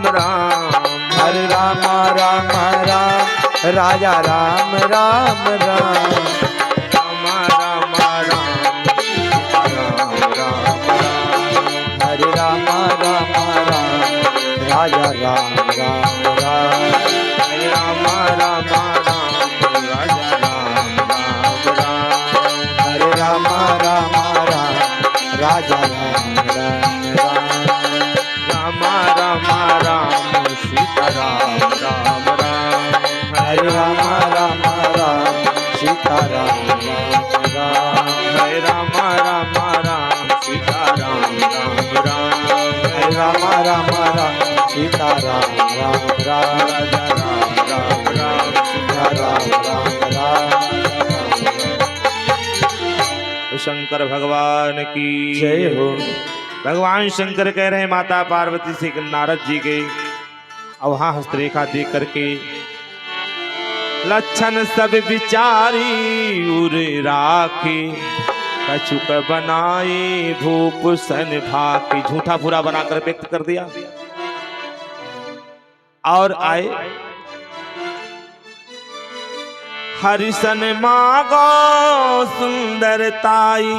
राम राम, हरे राम राम राम, राजा राम राम राम, राम राम राम, राम राम, हरे राम राम राम, राजा राम राम राम, राम राम राम, राजा राम राम राम, हरे राम राम राम, राजा राम राम राम, राम राम राम, सीता राम राम राम, हरे राम राम राम, सीता राम राम राम, हरे राम राम राम, सीता राम राम राम, हरे राम राम राम, सीता राम राम राम, राजा राम राम राम, सीता राम राम राम। शंकर भगवान की जय हो। भगवान शंकर कह रहे हैं माता पार्वती से कि नारद जी गए और वहां हस्तरेखा देख करके लक्षण सब विचारी उर राखे, कछुक बनाए भूप सन भाके, झूठा बुरा बनाकर व्यक्त कर दिया। और आए हरिशन मागो सुंदरताई,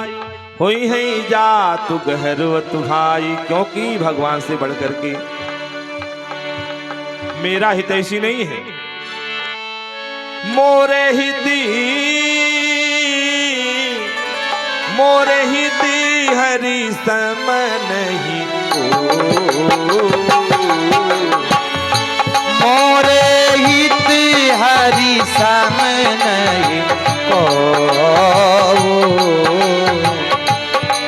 होई है जा तु गहरवत भाई, क्योंकि भगवान से बढ़कर के मेरा हितैषी नहीं है। मोरे हिती हरि सम नहीं को, मोरे हित हरि सम नहीं को,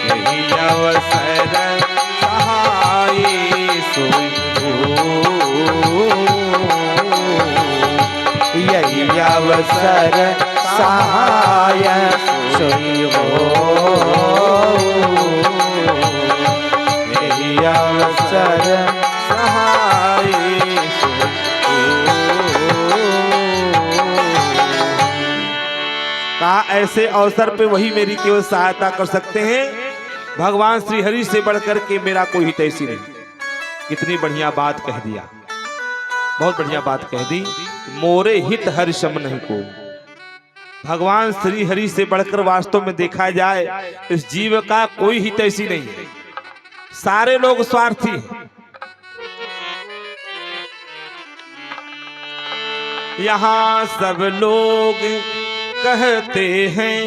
यही अवसर सहाय सोई हो, यही अवसर सहाय सोई हो, यही अवसर सहाय सोई हो। कहा ऐसे अवसर पे वही मेरी केवल सहायता कर सकते हैं, भगवान श्री हरि से बढ़कर के मेरा कोई हितैषी नहीं। कितनी बढ़िया बात कह दिया, बहुत बढ़िया बात कह दी। मोरे हित हरि सम नहीं को, भगवान श्री हरि से बढ़कर वास्तव में देखा जाए इस जीव का कोई हितैषी नहीं है, सारे लोग स्वार्थी हैं। यहाँ सब लोग कहते हैं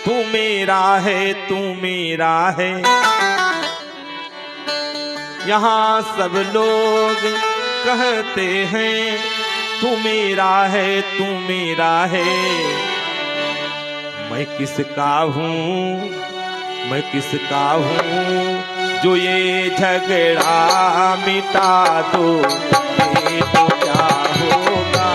तू मेरा है, तू मेरा है। यहाँ सब लोग कहते हैं तू मेरा है, तू मेरा है। मैं किसका हूँ, मैं किसका हूँ, जो ये झगड़ा मिटा दो, ये तो क्या होगा।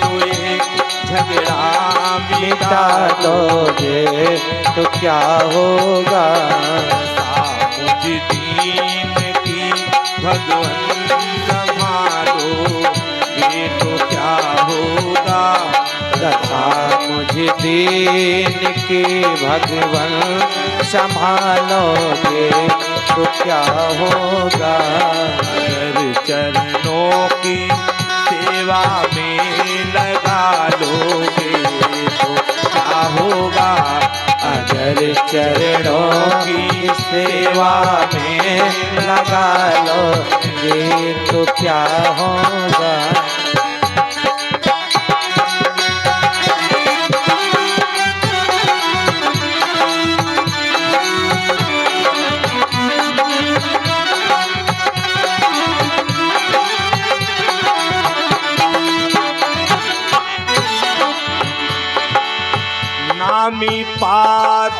जो ये झगड़ा मिटा दोगे तो क्या होगा। मुझ दीन की भगवन संभालो, ये तो क्या होगा। तथा मुझे दीन के भगवन संभालोगे तो क्या होगा। अगर चरणों की सेवा में लगा लोगे तो क्या होगा। अगर चरणों की सेवा में लगा लोगे तो क्या होगा। नामी पाप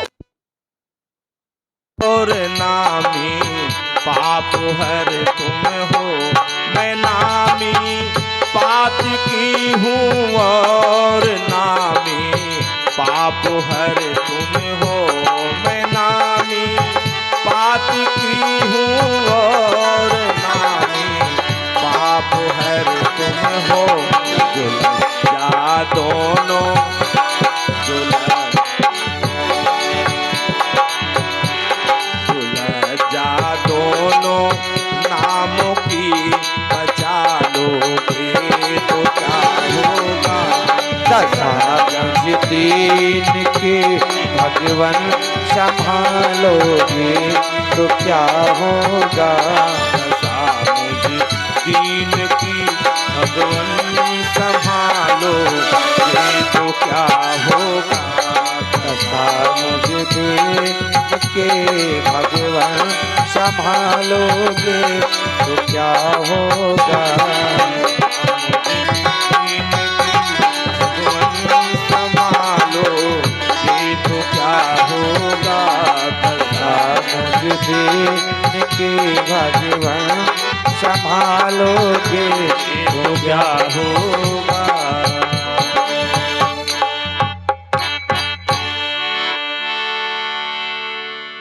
और नामी पाप हर तुम हो। मैं नामी पाप की हूँ और नामी पाप हर तुम हो। मैं नामी पाप की हूँ और नामी पाप हर तुम हो। जो लज्जा दोनों दीन के भगवन संभालोगे तो क्या होगा। मुझे दीन की भगवन संभालो ये तो क्या होगा। तथा मुझे दीन के भगवन संभालोगे तो क्या होगा। संभालो ये तो क्या होगा। दीन के भगवन संभालोगे तो क्या होगा।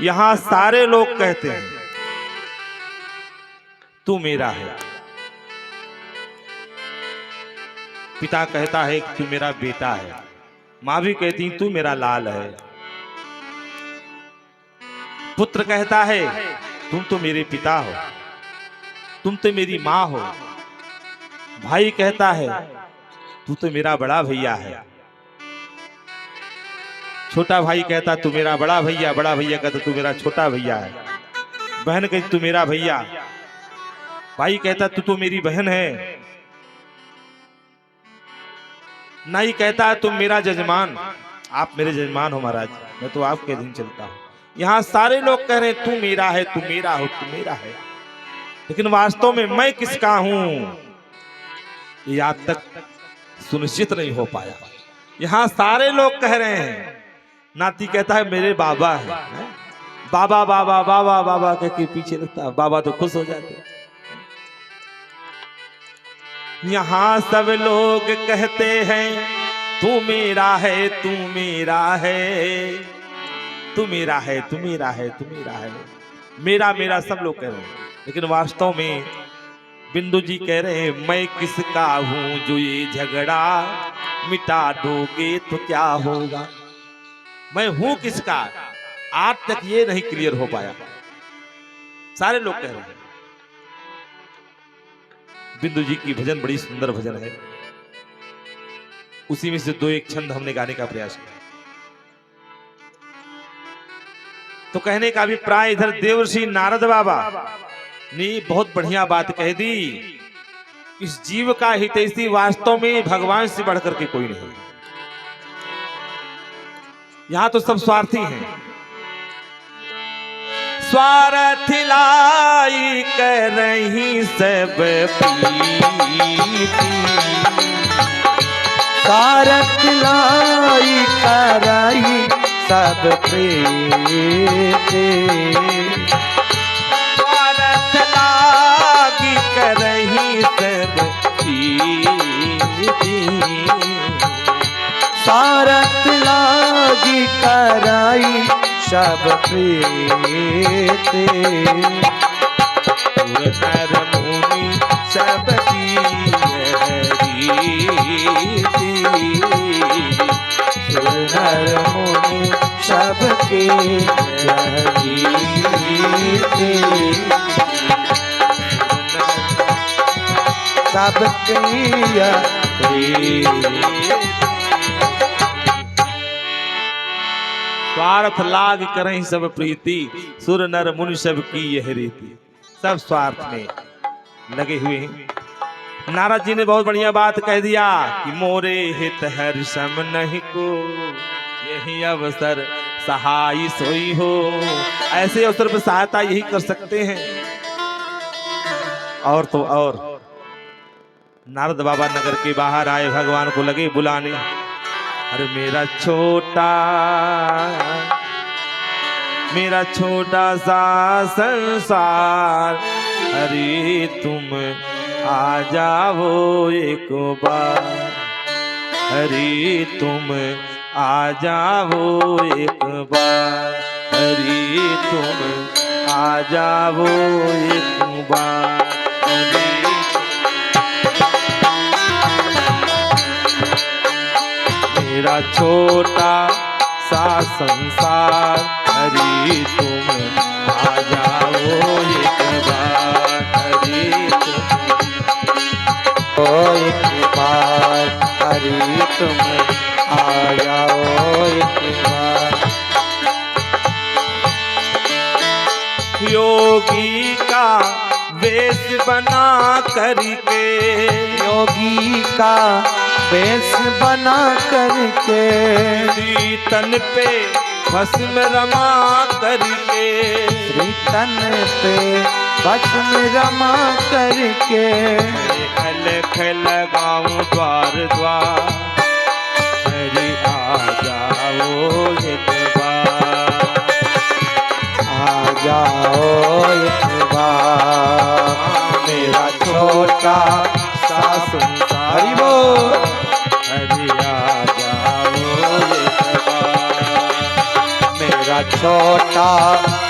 यहाँ सारे लोग कहते हैं तू मेरा है। पिता कहता है कि तू मेरा बेटा है, माँ भी कहती तू मेरा लाल है। पुत्र कहता है तुम तो मेरे पिता हो, तुम तो मेरी माँ हो। भाई कहता है तू तो मेरा बड़ा भैया है। छोटा भाई कहता तू मेरा बड़ा भैया, बड़ा भैया कहता तू मेरा छोटा भैया है। बहन कहती तू मेरा भैया, भाई कहता तू तो मेरी बहन है। नाई कहता है तुम मेरा जजमान, आप मेरे जजमान हो महाराज, मैं तो आपके अधीन चलता हूं। यहाँ सारे लोग कह रहे हैं तू मेरा है, तू मेरा हो, तू मेरा है, लेकिन वास्तव में मैं किसका हूं ये आज तक सुनिश्चित नहीं हो पाया। यहाँ सारे लोग कह रहे हैं, नाती कहता है मेरे बाबा है, बाबा बाबा बाबा बाबा कह के पीछे लगता है, बाबा तो खुश हो जाते। यहाँ सब लोग कहते हैं तू मेरा है, तू मेरा है, तू मेरा है, तू मेरा है, तू मेरा है, मेरा मेरा सब लोग कह रहे हैं। लेकिन वास्तव में बिंदु जी कह रहे हैं मैं किसका हूं जो ये झगड़ा मिटा दोगे तो क्या होगा। मैं हूं किसका आज तक ये नहीं क्लियर हो पाया। सारे लोग कह रहे हैं। बिंदु जी की भजन बड़ी सुंदर भजन है, उसी में से दो एक छंद हमने गाने का प्रयास किया। तो कहने का अभिप्राय इधर देवर्षि नारद बाबा ने बहुत बढ़िया बात कह दी। इस जीव का हितैषी वास्तव में भगवान से बढ़कर के कोई नहीं। यहां तो सब स्वार्थी हैं। स्वार्थ लाई कर रही सब प्रीति, स्वार्थ लाई कराई सब प्रीति, स्वार्थ लागी कर रही सब प्रीति, स्वार्थ लागी कराई सब प्रीति, सुर नर मुनि सबकी रीति, सुर नर मुनि सबकी रीति, सबकी स्वार्थ लाग करें सब प्रीति, सुर नर मुनि सब की यह रीति। सब स्वार्थ में लगे हुए हैं। नारद जी ने बहुत बढ़िया बात कह दिया कि मोरे हित हर सम नहीं को, यही अवसर सहाय सोई हो। ऐसे अवसर पर सहायता यही कर सकते हैं। और तो और नारद बाबा नगर के बाहर आए, भगवान को लगे बुलाने। अरे मेरा छोटा सा संसार, अरे तुम आ जाओ एक बार, अरे तुम आ जाओ एक बार, अरे तुम आ जाओ एक बार, अरे मेरा छोटा सा संसार, अरे तुम आ जाओ एक बार, अरे एक बार, अरे तुम आ जाओ योगी का वेश बना करके, योगी का वेश बना करके, श्री तन पे भस्म रमा करके, श्री तन पे भस्म रमा करके, अलख लगाऊं द्वार द्वार, मेरी आ जाओ एक बार, आ जाओ एक बार, मेरा छोटा सा संसार, हरि बोल, हरि आ जाओ एक बार, मेरा छोटा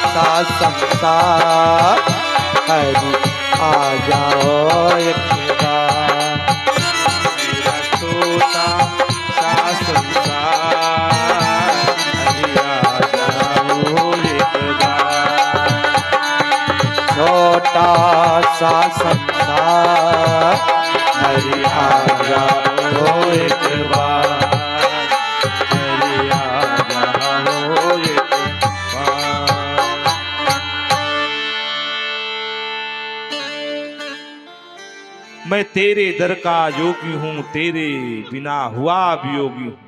सा संसार, हरि आ जाओ एक बार, मेरा छोटा सा संसार, हरि आ जाओ एक बार, छोटा सा संसार, हरि आ जाओ एक बार, हरि आ जाओ एक बार। मैं तेरे दर का योगी हूँ, तेरे बिना हुआ वियोगी हूँ।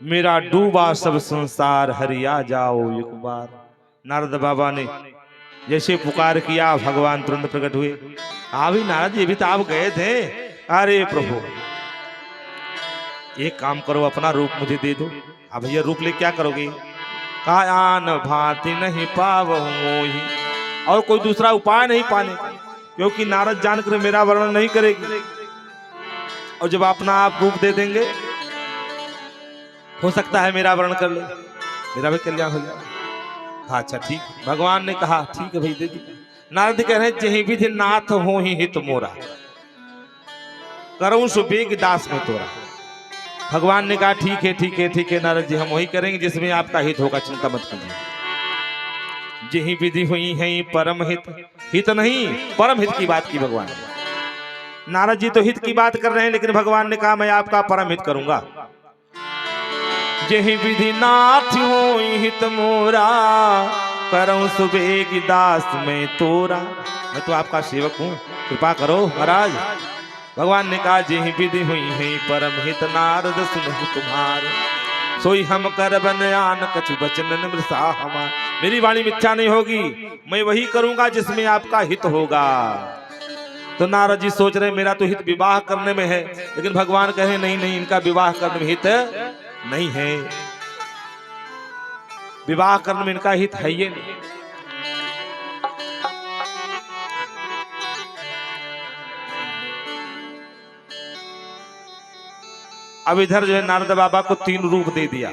मेरा डूबा सब संसार, हरि आ जाओ एक बार। नारद बाबा ने जैसे पुकार किया, भगवान तुरंत प्रकट हुए। भी नारद जी, भी तो आप गए थे। अरे प्रभु, एक काम करो, अपना रूप मुझे दे दो। अब भैया रूप ले क्या करोगे? कायान भांति नहीं पाव मोही, और कोई दूसरा उपाय नहीं पाने का, क्योंकि नारद जानकर मेरा वर्णन नहीं करेगी, और जब अपना आप रूप दे देंगे, हो सकता है मेरा वर्णन कर ले, मेरा भी कल्याण हो जाए। हाँ अच्छा ठीक, भगवान ने कहा ठीक है भाई दे दी। नारद कह रहे जही विधि नाथ हो ही हित मोरा, करूं सुबेग दास में तोरा। भगवान ने कहा ठीक है ठीक है ठीक है नारद जी, हम वही करेंगे जिसमें आपका हित होगा, चिंता मत कीजिए। जही विधि हुई है परम हित, हित नहीं परम हित की बात की भगवान ने। नारद जी तो हित की बात कर रहे हैं, लेकिन भगवान ने कहा मैं आपका परम हित करूंगा। जही विधि नाथ हो हित मोरा, करऊं सुबेग दास में तोरा। मैं तो आपका सेवक हूँ, कृपा करो महाराज। भगवान ने कहा जही विधि हुई है परम हित, नारद सुनहु तुम्हारे, सोई हम कर बनयान कछु बचन मृषा हमार। मेरी वाणी मिथ्या नहीं होगी, मैं वही करूंगा जिसमें आपका हित होगा। तो नारद जी सोच रहे मेरा तो हित विवाह करने में है, लेकिन भगवान कहे नहीं नहीं, इनका विवाह करने में हित नहीं है, विवाह करने में इनका हित है ये नहीं। अब इधर जो है नारद बाबा को 3 रूप दे दिया।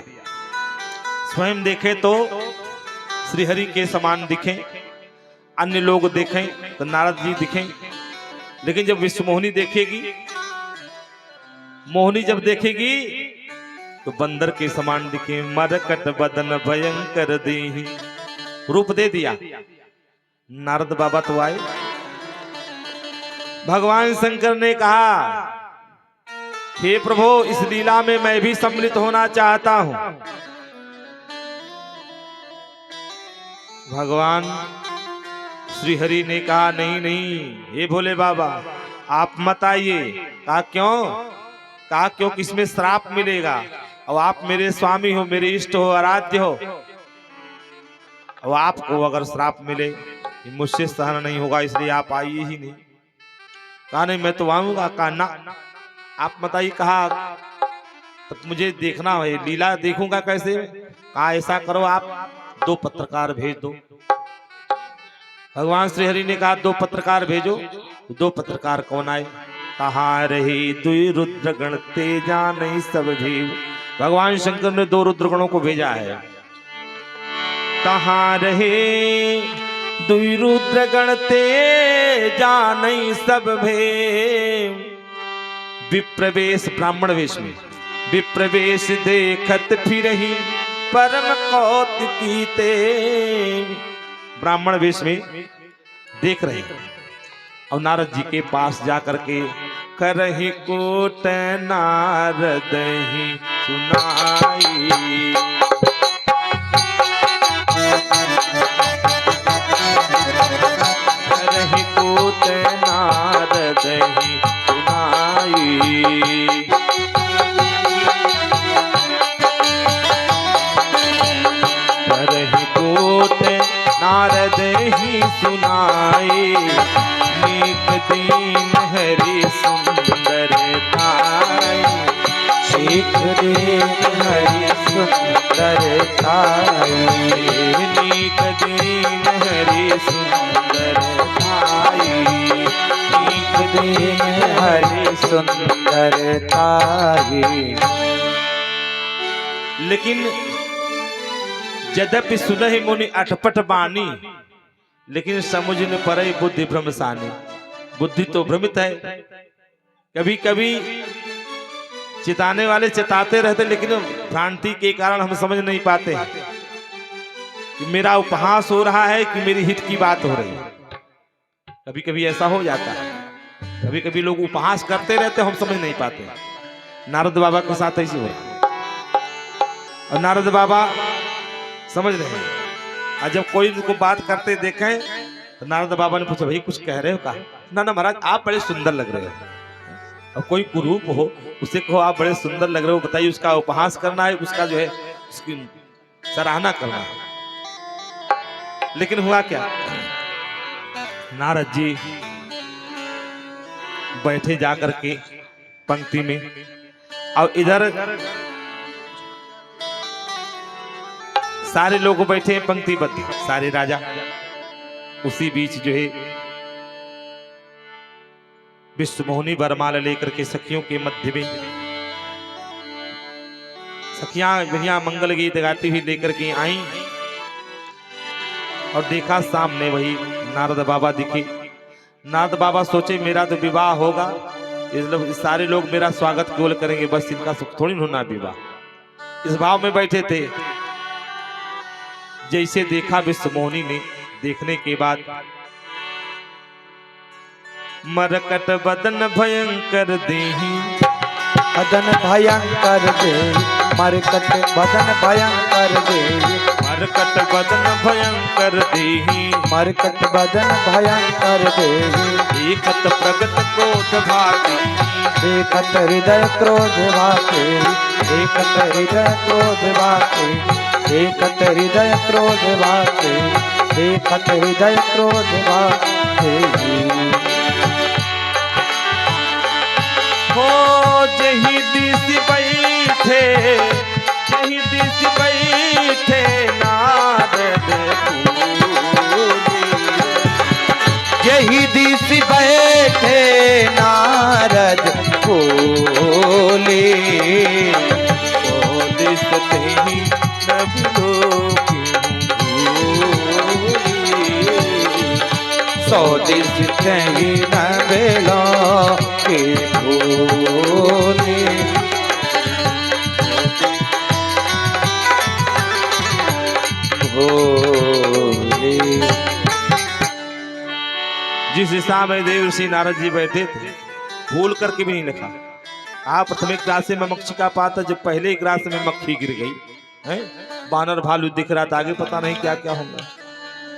स्वयं देखे तो श्रीहरि के समान दिखे, अन्य लोग देखें तो नारद जी दिखें, लेकिन जब विश्व मोहिनी देखेगी, मोहिनी जब देखेगी तो बंदर के समान दिखे। मरकट बदन भयंकर देहि, रूप दे दिया। नारद बाबा तो आए। भगवान शंकर ने कहा हे प्रभु, इस लीला में मैं भी सम्मिलित होना चाहता हूं। भगवान श्री हरि ने कहा नहीं नहीं, हे भोले बाबा आप मत आइए। कहा क्यों? कहा क्योंकि इसमें श्राप मिलेगा, और आप मेरे स्वामी हो, मेरे इष्ट हो, आराध्य हो, और आपको अगर श्राप मिले मुझसे सहन नहीं होगा, इसलिए आप आइए ही नहीं। कहा नहीं मैं तो आऊंगा। कहा ना आप मत आइए। कहा तो मुझे देखना है, लीला देखूंगा कैसे। कहा ऐसा करो आप 2 पत्रकार भेज दो। भगवान श्री हरि ने कहा 2 पत्रकार भेजो। 2 पत्रकार कौन आए? कहाँ रही दुई रुद्र गण तेजा नहीं सब जीव। भगवान शंकर ने 2 रुद्रगणों को भेजा है। कहाँ रहे दुई रुद्र गण तेजा नहीं सब भेव। विप्रवेश ब्राह्मण वेश में, विप्रवेश देखत फिर ही परम कौतुकी ते। ब्राह्मण वेश में देख रहे हैं, और नारद जी के पास जाकर के करहि कोट नारद ही सुनाई। होत नारद ही सुनाए, नीक दीन हरि सुंदर ताई। एक दिन हरि सुंदर ताई, नीक दीन हरि सुंदर ताई। नीक दिन हरि सुंदर ताई। लेकिन यद्यपि सुनहि मुनि अटपट बानी, लेकिन समझ न पड़े बुद्धि भ्रमसानी। बुद्धि तो भ्रमित है, कभी कभी चिताने वाले चिताते रहते, लेकिन भ्रांति के कारण हम समझ नहीं पाते कि मेरा उपहास हो रहा है कि मेरी हित की बात हो रही है। कभी कभी ऐसा हो जाता है, कभी कभी लोग उपहास करते रहते, हम समझ नहीं पाते। नारद बाबा के साथ ऐसे हो रहा है, और नारद बाबा समझ रहे हैं। और जब कोई उनको बात करते देखें तो नारद बाबा ने पूछा, भाई कुछ कह रहे हो? कहा ना ना महाराज, आप बड़े सुंदर लग रहे हो। और कोई कुरूप हो उसे कहो आप बड़े सुंदर लग रहे हो, बताइए उसका उपहास करना है, उसका जो है उसकी सराहना करना है। लेकिन हुआ क्या, नारद जी बैठे जाकर के पंक्ति में, और इधर सारे लोग बैठे हैं पंक्तिबद्ध, सारे राजा। उसी बीच जो है विश्वमोहिनी वरमाला लेकर के सखियों के मध्य में सखियां बढ़िया मंगल गीत गाती हुई लेकर के आई, और देखा सामने वही नारद बाबा दिखे। नारद बाबा सोचे मेरा तो विवाह होगा, इस सारे लोग मेरा स्वागत केवल करेंगे, बस इनका सुख थोड़ी होना विवाह। इस भाव में बैठे थे। जैसे देखा विश्वमोहिनी ने, देखने के बाद मरकट बदन भयंकर देहि, बदन भयंकर दे, मरकट बदन भयंकर दे, मरकट बदन भयंकर देहि, मरकट बदन भयंकर दे। एकत प्रगट क्रोध भाति, एकत हृदय क्रोध भाते, एकत हृदय क्रोध भाते, एकत हृदय क्रोध भाते, एकत हृदय क्रोध भाते। हो जही दिस बैठे, जही दिस बैठे नारद फूले, यही दिस बैठे नारद बोले, सो दिस तेहि नभ लोक भूले। सौ दिस कहीं न बेलो के भोले। भोले जिस दिशा में देव ऋषि नारद जी बैठे थे, भूल करके भी नहीं लिखा। आप प्रथम ग्रास में मक्खी का पाता, जब पहले ग्रास में मक्खी गिर गई है, बानर भालू दिख रहा था, आगे पता नहीं क्या क्या होगा,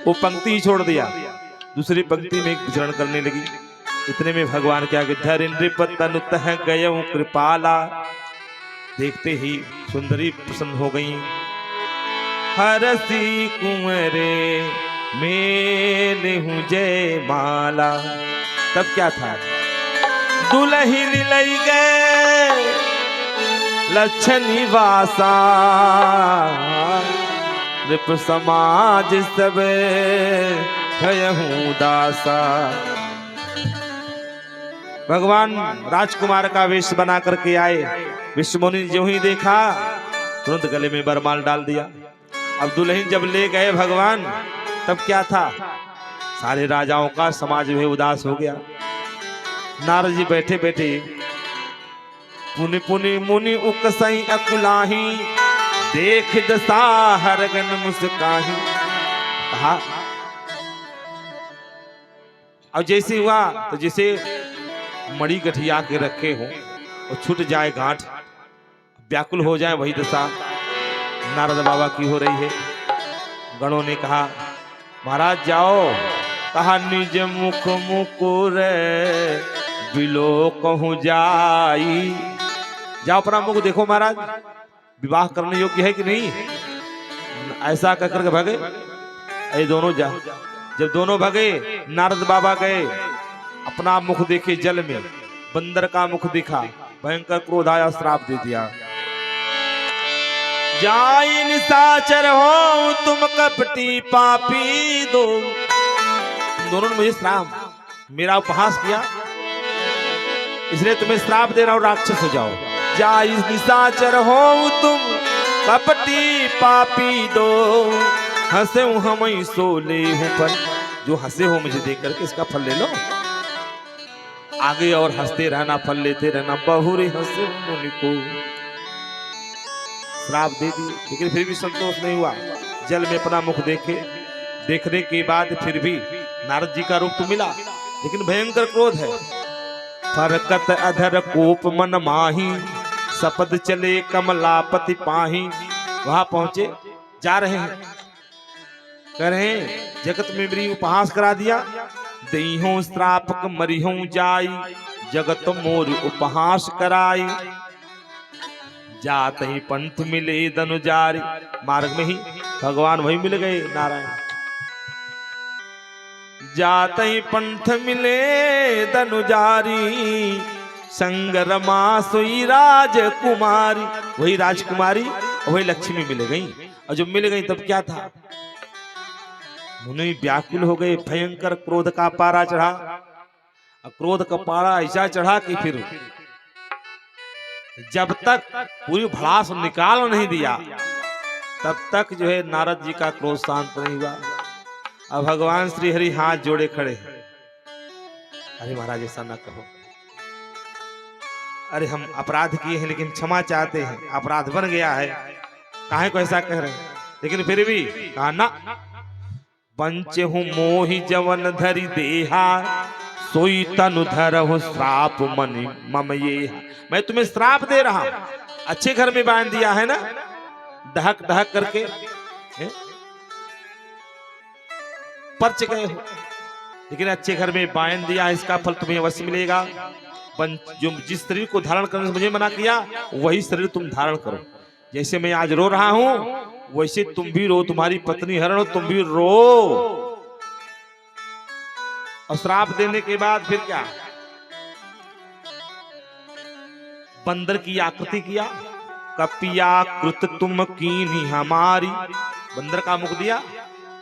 वो पंक्ति ही छोड़ दिया, दूसरी पंक्ति में विचरण करने लगी। इतने में भगवान क्या धर नृपतनु तह गयऊं कृपाला, देखते ही सुंदरी प्रसन्न हो गई। हरसी कुंवरे मेले हूँ जय माला, तब क्या था, दुल्हन लई गए लक्षणी वासा, नृप समाज सब भयहूँ दासा। भगवान राजकुमार का वेश बना करके आए। विश्वमोहिनी ने जो ही देखा तुरंत गले में बरमाल डाल दिया। अब दुल्हन जब ले गए भगवान, तब क्या था, सारे राजाओं का समाज में उदास हो गया। नारद जी बैठे बैठे पुनि पुनि मुनि उकसई अकुलाही, देख दशा हरगन मुस्काही। कहा अब जैसे हुआ तो जैसे मड़ी गठिया के रखे हो और छूट जाए गांठ, व्याकुल हो जाए, वही दशा नारद बाबा की हो रही है। गणों ने कहा महाराज जाओ, कहा निज मुख मुकुर बिलो कहूँ जाई, जाओ अपना मुख देखो महाराज, विवाह करने योग्य है कि नहीं। ऐसा कहकर के भागे। ये दोनों जा जब दोनों भगे, नारद बाबा गए, अपना मुख देखे जल में, बंदर का मुख दिखा, भयंकर क्रोध आया, श्राप दे दिया। जाई निशाचर हो तुम कपटी पापी दो, दोनों ने मुझे श्राप, मेरा उपहास किया, इसलिए तुम्हें श्राप दे रहा हूं, राक्षस हो जाओ। जाई निशाचर हो तुम कपटी पापी दो, हंसे हम सो ले हूं, पर जो हंसे हो मुझे देख करके इसका फल ले लो। आगे और हंसते रहना, फल लेते रहना, बहुरे हंसे मुनि को। श्राप दे दी, लेकिन फिर भी संतोष नहीं हुआ। जल में अपना मुख देखे, देखने के बाद फिर भी नारद जी का रूप तो मिला, लेकिन भयंकर क्रोध है। फरकत अधर कोप मन माही, सपद चले कमलापति पाही। वहां पहुंचे, जा रहे हैं, कह रहे हैं जगत में मेरी उपहास करा दिया, देहों श्रापक मरिहों जाई, जगत मोर उपहास कराई। जात ही पंथ मिले दनुजारी, मार्ग में ही भगवान वही मिल गए नारायण। जात ही पंथ मिले दनुजारी, संगरमा सोई राजकुमारी। वही राजकुमारी वही लक्ष्मी मिल गई, और जब मिल गई तब क्या था, मुनि व्याकुल हो गए, भयंकर क्रोध का पारा चढ़ा। क्रोध का पारा ऐसा चढ़ा कि फिर जब तक पूरी भड़ास निकाल नहीं दिया तब तक जो है नारद जी का क्रोध शांत नहीं हुआ। अब भगवान श्री हरि हाथ जोड़े खड़े हैं, अरे महाराज ऐसा ना कहो, अरे हम अपराध किए हैं लेकिन क्षमा चाहते हैं, अपराध बन गया है, काहे को ऐसा कह रहे हैं। लेकिन फिर भी कहा ना, पंच हूँ मोहि जवन धरि देहा, सोई तनु धरहु श्राप मनि मम ये। मैं तुम्हें श्राप दे रहा हूं, अच्छे घर में बांध दिया है ना, ढहक ढहक करके परच गए हो, लेकिन अच्छे घर में बांध दिया, इसका फल तुम्हें अवश्य मिलेगा। जो जिस शरीर को धारण करने से मुझे मना किया, वही शरीर तुम धारण करो। जैसे मैं आज रो रहा हूं वैसे तुम भी रो, तुम्हारी पत्नी हरण हो, तुम भी रो। और श्राप देने के बाद फिर क्या, बंदर की आकृति किया, कपिया कृत तुम कीन्ही हमारी। बंदर का मुख दिया,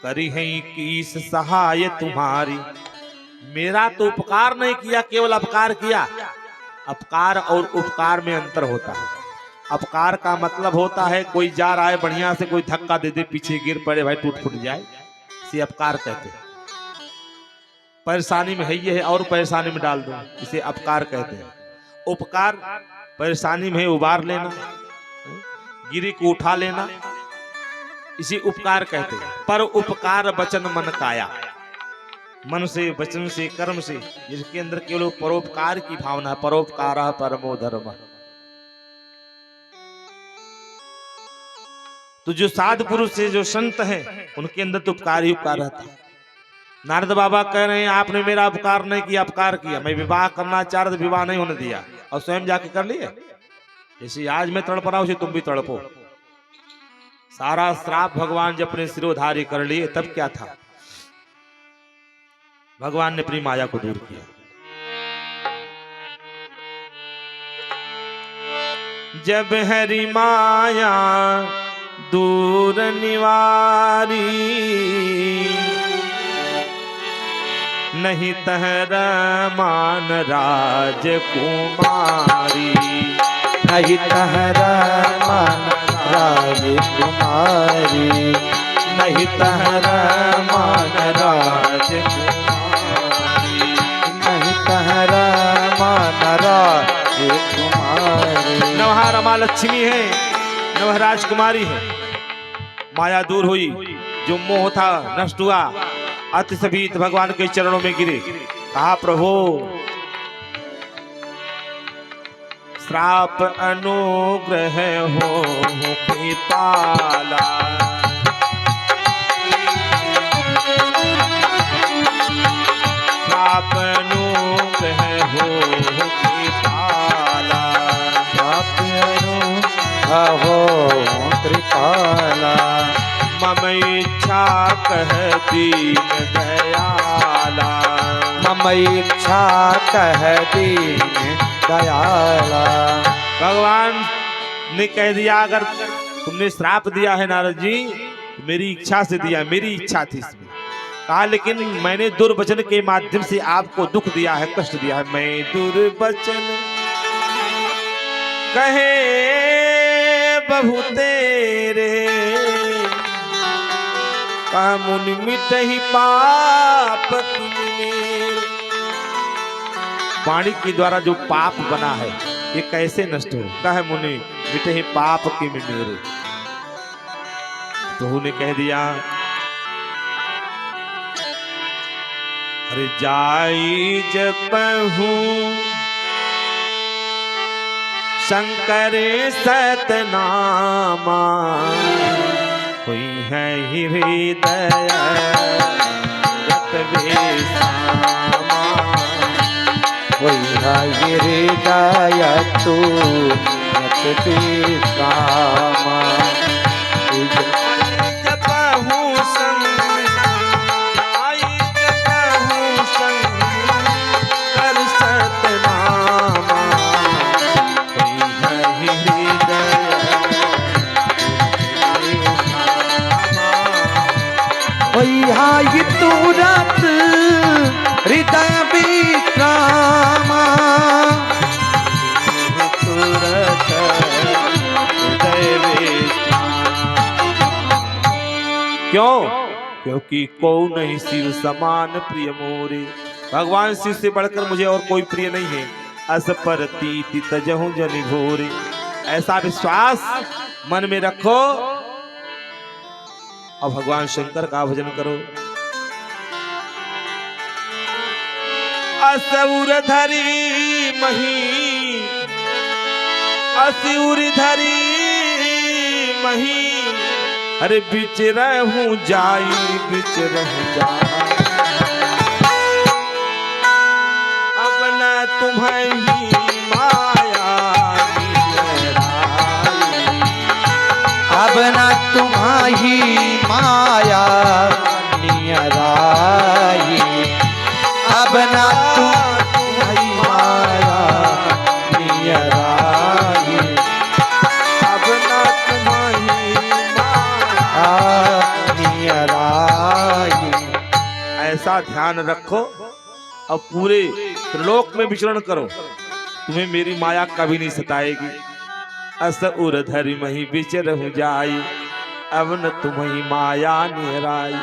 करी है कीस सहाय तुम्हारी। मेरा तो उपकार नहीं किया, केवल अपकार किया। अपकार और उपकार में अंतर होता है। अपकार का मतलब होता है कोई जा रहा है बढ़िया से, कोई धक्का दे दे, पीछे गिर पड़े, भाई टूट फूट जाए, इसे अपकार कहते हैं। परेशानी में है ये है और परेशानी में डाल दो, इसे अपकार कहते हैं। उपकार परेशानी में उबार लेना, गिरी को उठा लेना, इसे उपकार कहते हैं। पर उपकार वचन मन काया, मन से, वचन से, कर्म से, जिसके अंदर केवल परोपकार की भावना, परोपकार परमो धर्म। तो जो साधु पुरुष से, जो संत हैं, उनके अंदर तो उपकार ही उपकार रहता है। नारद बाबा कह रहे हैं आपने मेरा उपकार नहीं किया, अपकार किया। मैं विवाह करना चाह रहा था, विवाह नहीं होने दिया, और स्वयं जाके कर लिए। जैसे आज मैं तड़प रहा हूं, तुम भी तड़पो। सारा श्राप भगवान जब अपने सिरोधारी कर लिए, तब क्या था, भगवान ने अपनी माया को दूर किया। जब हरि माया दूर निवारी, नहीं तहर मान राजकुमारी। नहीं तहर मान राजकुमारी, नहीं तहर मान राजकुमारी, नहीं तहर मान राजकुमारी। नवहा रमा लक्ष्मी है, नवह राजकुमारी है। माया दूर हुई, जो मोह था नष्ट हुआ। अति सभीत भगवान के चरणों में गिरे, कहा प्रभु श्राप अनुग्रह हो कृपाला। श्राप अनुग्रह हो कृपाला। श्राप अनुग्रह हो कृपाला। मम इच्छा कह दीन दयाला। मम इच्छा कह दीन दयाला। भगवान ने कह दिया, अगर तुमने श्राप दिया है नारद जी, मेरी इच्छा से दिया, मेरी इच्छा थी इसमें। कहा लेकिन मैंने दुर्वचन के माध्यम से आपको दुख दिया है, कष्ट दिया है। मैं दुर्वचन कहे बहु तेरे, कहा मुनि मिटहि पाप मेरे। वाणी के द्वारा जो पाप बना है ये कैसे नष्ट हो? कहे मुनि मिटहि पाप के मेरे। प्रभु ने कह दिया, अरे जाई जपहू शंकर सतनामा, हुई है हृदय रत बेसामा। हुई है हृदय तू रत बेसामा। हाय तुरत हृदय विश्रामा। तुरत हृदय विश्रामा। क्यों? क्योंकि को नहीं शिव समान प्रिय मोरे। भगवान शिव से बढ़कर मुझे और कोई प्रिय नहीं है। अस पर तीति तजहु जनि भोरे। ऐसा विश्वास मन में रखो और भगवान शंकर का भजन करो। असुर धरी मही, असुर धरी मही, अरे बिच रहूं जाई, बिच रहूं जाई। अब न तुम्हें माया नियराई, अब न तुम्हारी माया नियराई। अब न तुम्हारी माया नियराई। अब न तुम्हारी माया नियराई। ऐसा ध्यान रखो और पूरे त्रिलोक में विचरण करो, तुम्हें मेरी माया कभी नहीं सताएगी। अस उर धरि मही विचरहु जाई, अब न तुम्हें माया निहराई।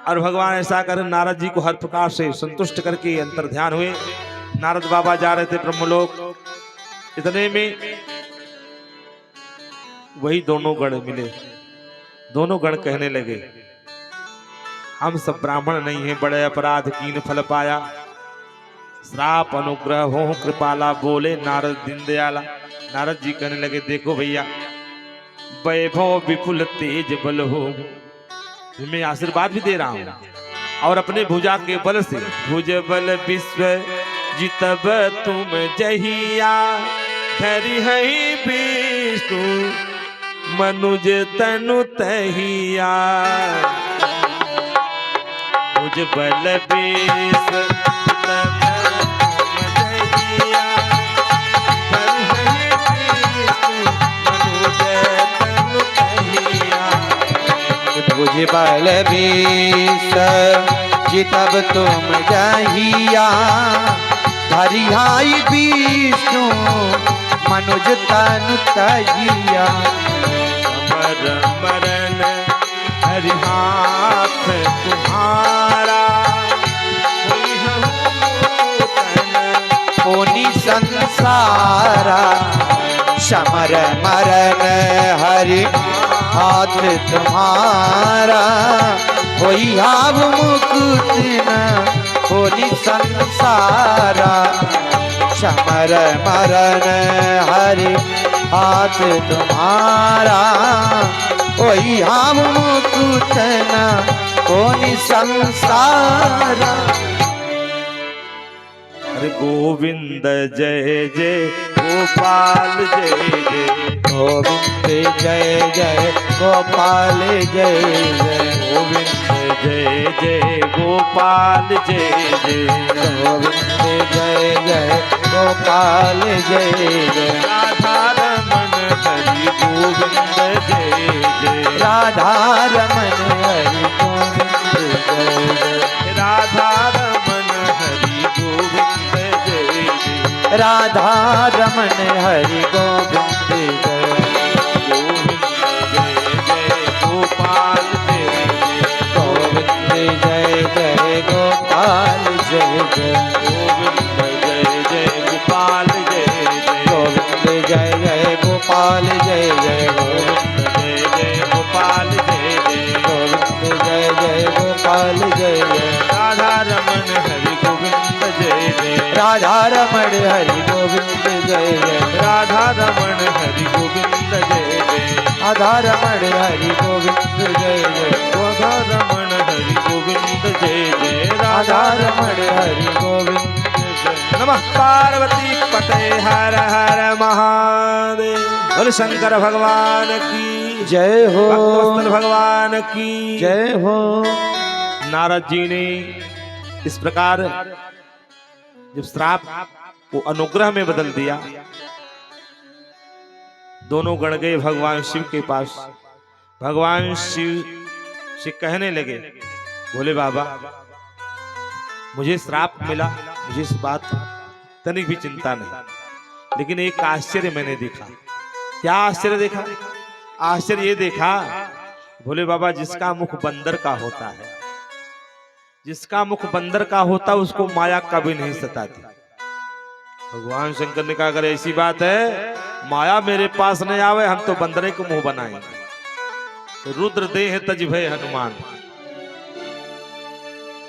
और भगवान ऐसा कर नारद जी को हर प्रकार से संतुष्ट करके अंतर ध्यान हुए। नारद बाबा जा रहे थे ब्रह्मलोक, इतने में वही दोनों गण मिले। दोनों गण कहने लगे, हम सब ब्राह्मण नहीं हैं, बड़े अपराध कीन फल पाया। श्राप अनुग्रह हो कृपाला, बोले नारद दीन दयाला। नारद जी कहने लगे, देखो भैया, वैभव विपुल तेज बल हो, मैं आशीर्वाद भी दे रहा हूं। और अपने भुजा के बल से, भुज बल विश्व जितब तुम जहिया, धरि है विष्णु मनुज तनु तहिया। भुज बल विश्व भुज बल विष जितब तुम जहिया, धरि है विष्णु मनुज तनु तहिया। अमर मरण हरि हाथ तुम्हारा, पुनि संसारा। समर मरण हरि हाथ तुम्हारा, होई आव मुकुट न पुनि संसारा। समर मरण हरि हाथ तुम्हारा, होई आव मुकुट न पुनि संसारा। अरे गोविंद जय जय गोपाल जय जय गोविंद जय जय गोपाल जय जय गोविंद जय जय गोपाल जय जय गोविंद जय जय गोपाल जय जय राधा रमन हरि गोविंद जय जय राधा रमन हरि गोविंद जय जय राधा रमन हरि गोविंद जय जय राधा रमन हरि गोविंद जय गोविंद जय जय गोपाल जय जय गोविंद जय जय गोपाल जय जय गोविंद जय जय गोपाल जय जय गोविंद जय जय गोपाल जय जय गोविंद जय जय गोपाल जय जय गोविंद जय जय गोपाल जय जय राधा रमन हरि गोविंद जय जय राधा रमण हरि गोविंद जय जय राधा रमन हरि गोविंद जय जय राधा रमण हरि गोविंद जय जय राधा रमन हरि गोविंद जय जय राधा रमण हरि गोविंद जय नमः पार्वती पते हर हर महादेव बोल शंकर भगवान की जय हो भक्तवत्सल भगवान की जय हो। नारद जी ने इस प्रकार जब श्राप को अनुग्रह में बदल दिया, दोनों गण गए भगवान शिव के पास। भगवान शिव से कहने लगे, बोले बाबा मुझे श्राप मिला, मुझे इस बात तनिक भी चिंता नहीं, लेकिन एक आश्चर्य मैंने देखा। क्या आश्चर्य देखा? आश्चर्य ये देखा, बोले बाबा जिसका मुख बंदर का होता है, जिसका मुख बंदर का होता उसको माया कभी नहीं सताती। भगवान शंकर ने कहा अगर ऐसी बात है माया मेरे पास नहीं आवे, हम तो बंदरे को मुंह बनाएंगे। रुद्र देह तज भय हनुमान।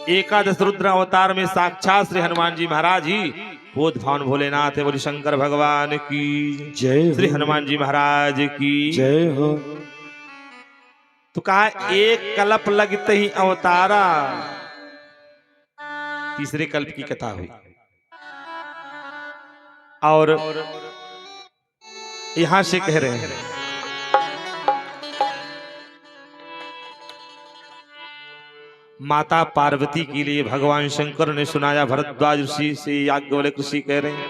एकादश रुद्र अवतार में साक्षात श्री हनुमान जी महाराज ही बोध भावन भोलेनाथ है। बोली शंकर भगवान की जय श्री हनुमान जी महाराज की जय हो। तो कहा एक कल्प लगते ही अवतारा, तीसरे कल्प की कथा हुई। और यहां से कह रहे हैं माता पार्वती के लिए भगवान शंकर ने सुनाया। भरद्वाज ऋषि से याज्ञवल्क्य ऋषि कह रहे हैं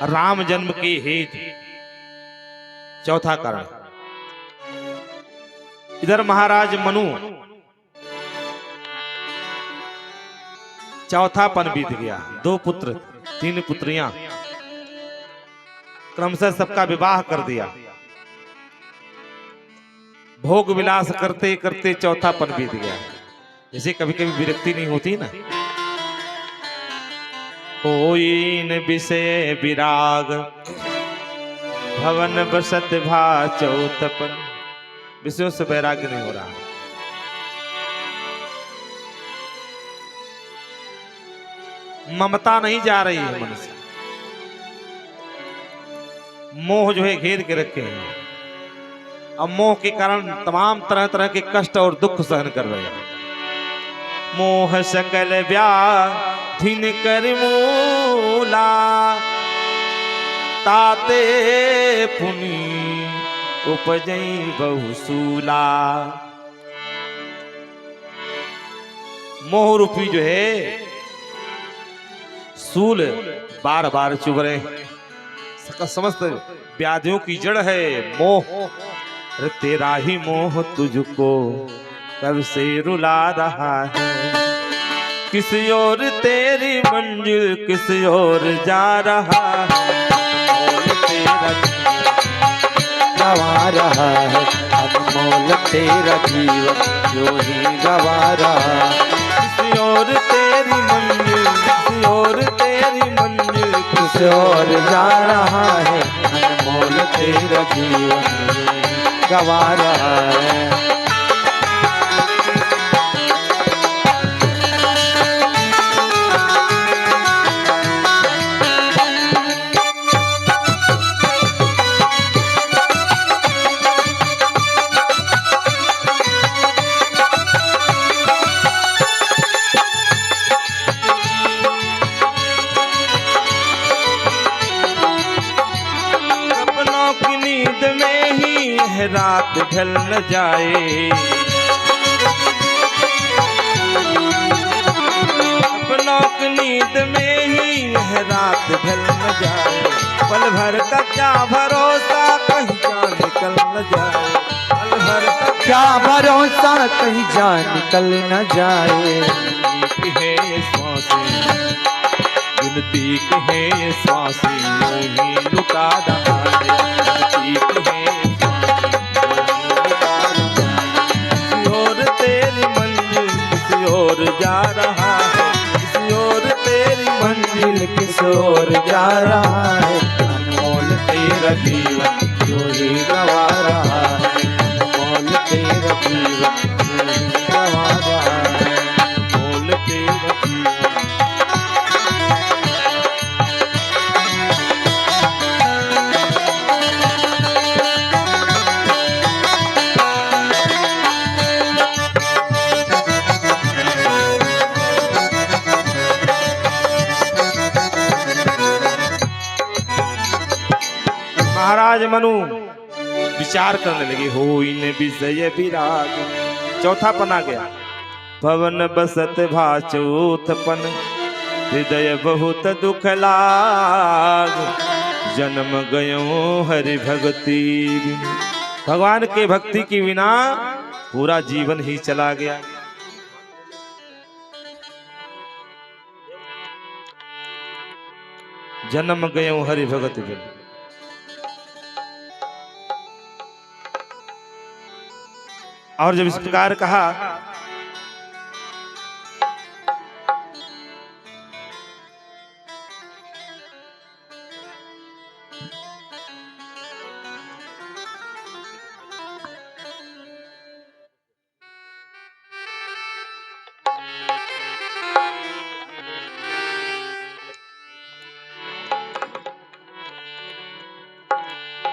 राम जन्म के हेतु चौथा कारण। इधर महाराज मनु चौथापन बीत गया, 2 पुत्र 3 पुत्रियां, क्रमशः सबका विवाह कर दिया। भोग विलास करते करते चौथापन बीत गया। जैसे कभी कभी विरक्ति नहीं होती ना, कोई न विषय विराग भवन बसत भा चौथपन। विषयों से वैराग्य नहीं हो रहा। ममता नहीं जा रही है मन से, मोह जो है घेर के रखे हैं। अब मोह के कारण तमाम तरह तरह के कष्ट और दुख सहन कर रहे हैं। मोह सकल व्याधिन कर मूला, ताते पुनि उपजई बहुसूला। मोह रूपी जो है सूल बार बार चुभ रहे हैं। समस्त व्याधियों की जड़ है मोह। अरे तेरा ही मोह तुझको कब से रुला रहा है। किस ओर तेरी मंजिल किस ओर जा रहा है। तेरा गवा रहा है अनमोल तेरा जीवन जो ही गवा रहा है। किस ओर तेरी मंजिल किस ओर तेरी मंजिल किस ओर जा रहा है अनमोल तेरा जीवन गवा रहा है। यह रात ढल न जाए, अपनों की नींद में ही यह रात ढल न जाए, पल भर का क्या भरोसा कहीं जान निकल न जाए, पल भर का क्या भरोसा कहीं जान निकल न जाए। गिनती है ये सांसें, गिनती की है ये सांसें, यूं ही लुटा रहा है, गिनती की है ये सांसें, और तेरी मंजिल किसी और जा रहा है, किसी और तेरी मंजिल किस ओर जा रहा है, अनमोल तेरा जीवन जो ही गवा रहा है, अनमोल तेरा जीवन जो ही गवा रहा है, बोल तेरा जीवन। महाराज मनु विचार करने लगे, हो इन विषय विराग। चौथा पना गया, पवन बसत भाचोथपन, हृदय बहुत दुख लाग, जन्म गयो हरि भक्ति बिन। भगवान के भक्ति के बिना पूरा जीवन ही चला गया। जन्म गयो हरि भगति बिन। और जब इस प्रकार कहा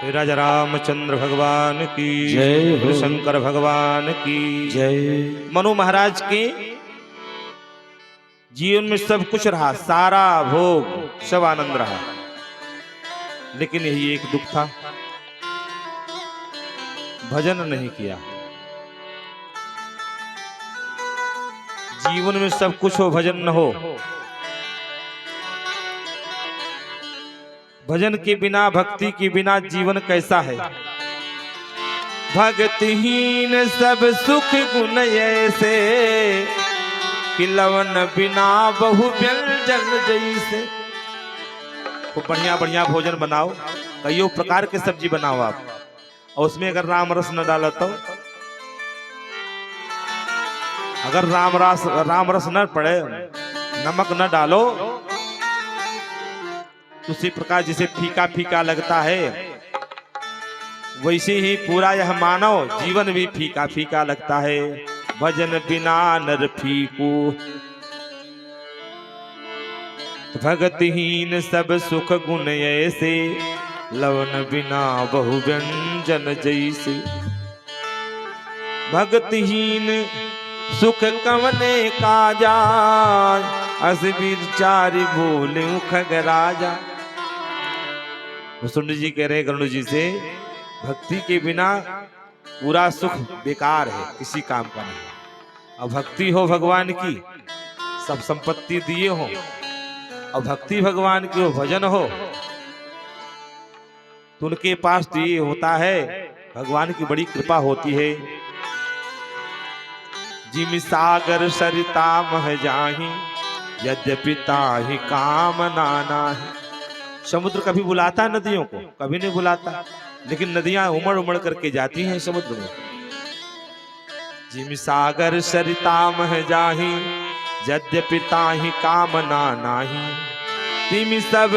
राजा रामचंद्र भगवान की जय हो। शंकर भगवान की जय। मनु महाराज के जीवन में सब कुछ रहा, सारा भोग सब आनंद रहा, लेकिन यही एक दुख था, भजन नहीं किया। जीवन में सब कुछ हो, भजन न हो। भजन के बिना, भक्ति के बिना जीवन कैसा है। भक्तिहीन सब सुख गुण ऐसे, खिलवन बिना बहु व्यंजन जैसे। खूब बढ़िया बढ़िया भोजन बनाओ, कईयों प्रकार के सब्जी बनाओ आप, और उसमें अगर राम रस न डालो तो, अगर राम रस न पड़े, नमक न डालो, उसी प्रकार जिसे फीका फीका लगता है, वैसे ही पूरा यह मानव जीवन भी फीका फीका लगता है। भजन बिना नर फीकू, भगतहीन सब सुख गुण ऐसे, लवन बिना बहु व्यंजन जैसे। भगतहीन सुख कवने काजा, अस विचारि भूले खगराजा। वसुंधरा जी कह रहे हैं गरुड़ जी से, भक्ति के बिना पूरा सुख बेकार है, किसी काम का नहीं। और भक्ति हो भगवान की, सब संपत्ति दिए हो, और भक्ति भगवान की हो, भजन हो, तो उनके पास तो ये होता है, भगवान की बड़ी कृपा होती है। जिम सागर सरिता मह जाहि, यद्यपि ताहि काम नाना है। समुद्र कभी बुलाता नदियों को? कभी नहीं बुलाता, लेकिन नदियां उमड़ उमड़ करके जाती हैं समुद्र में। जिम सागर सरिता मह जाहि, यद्यपि ताहि कामना नाही। तिम सब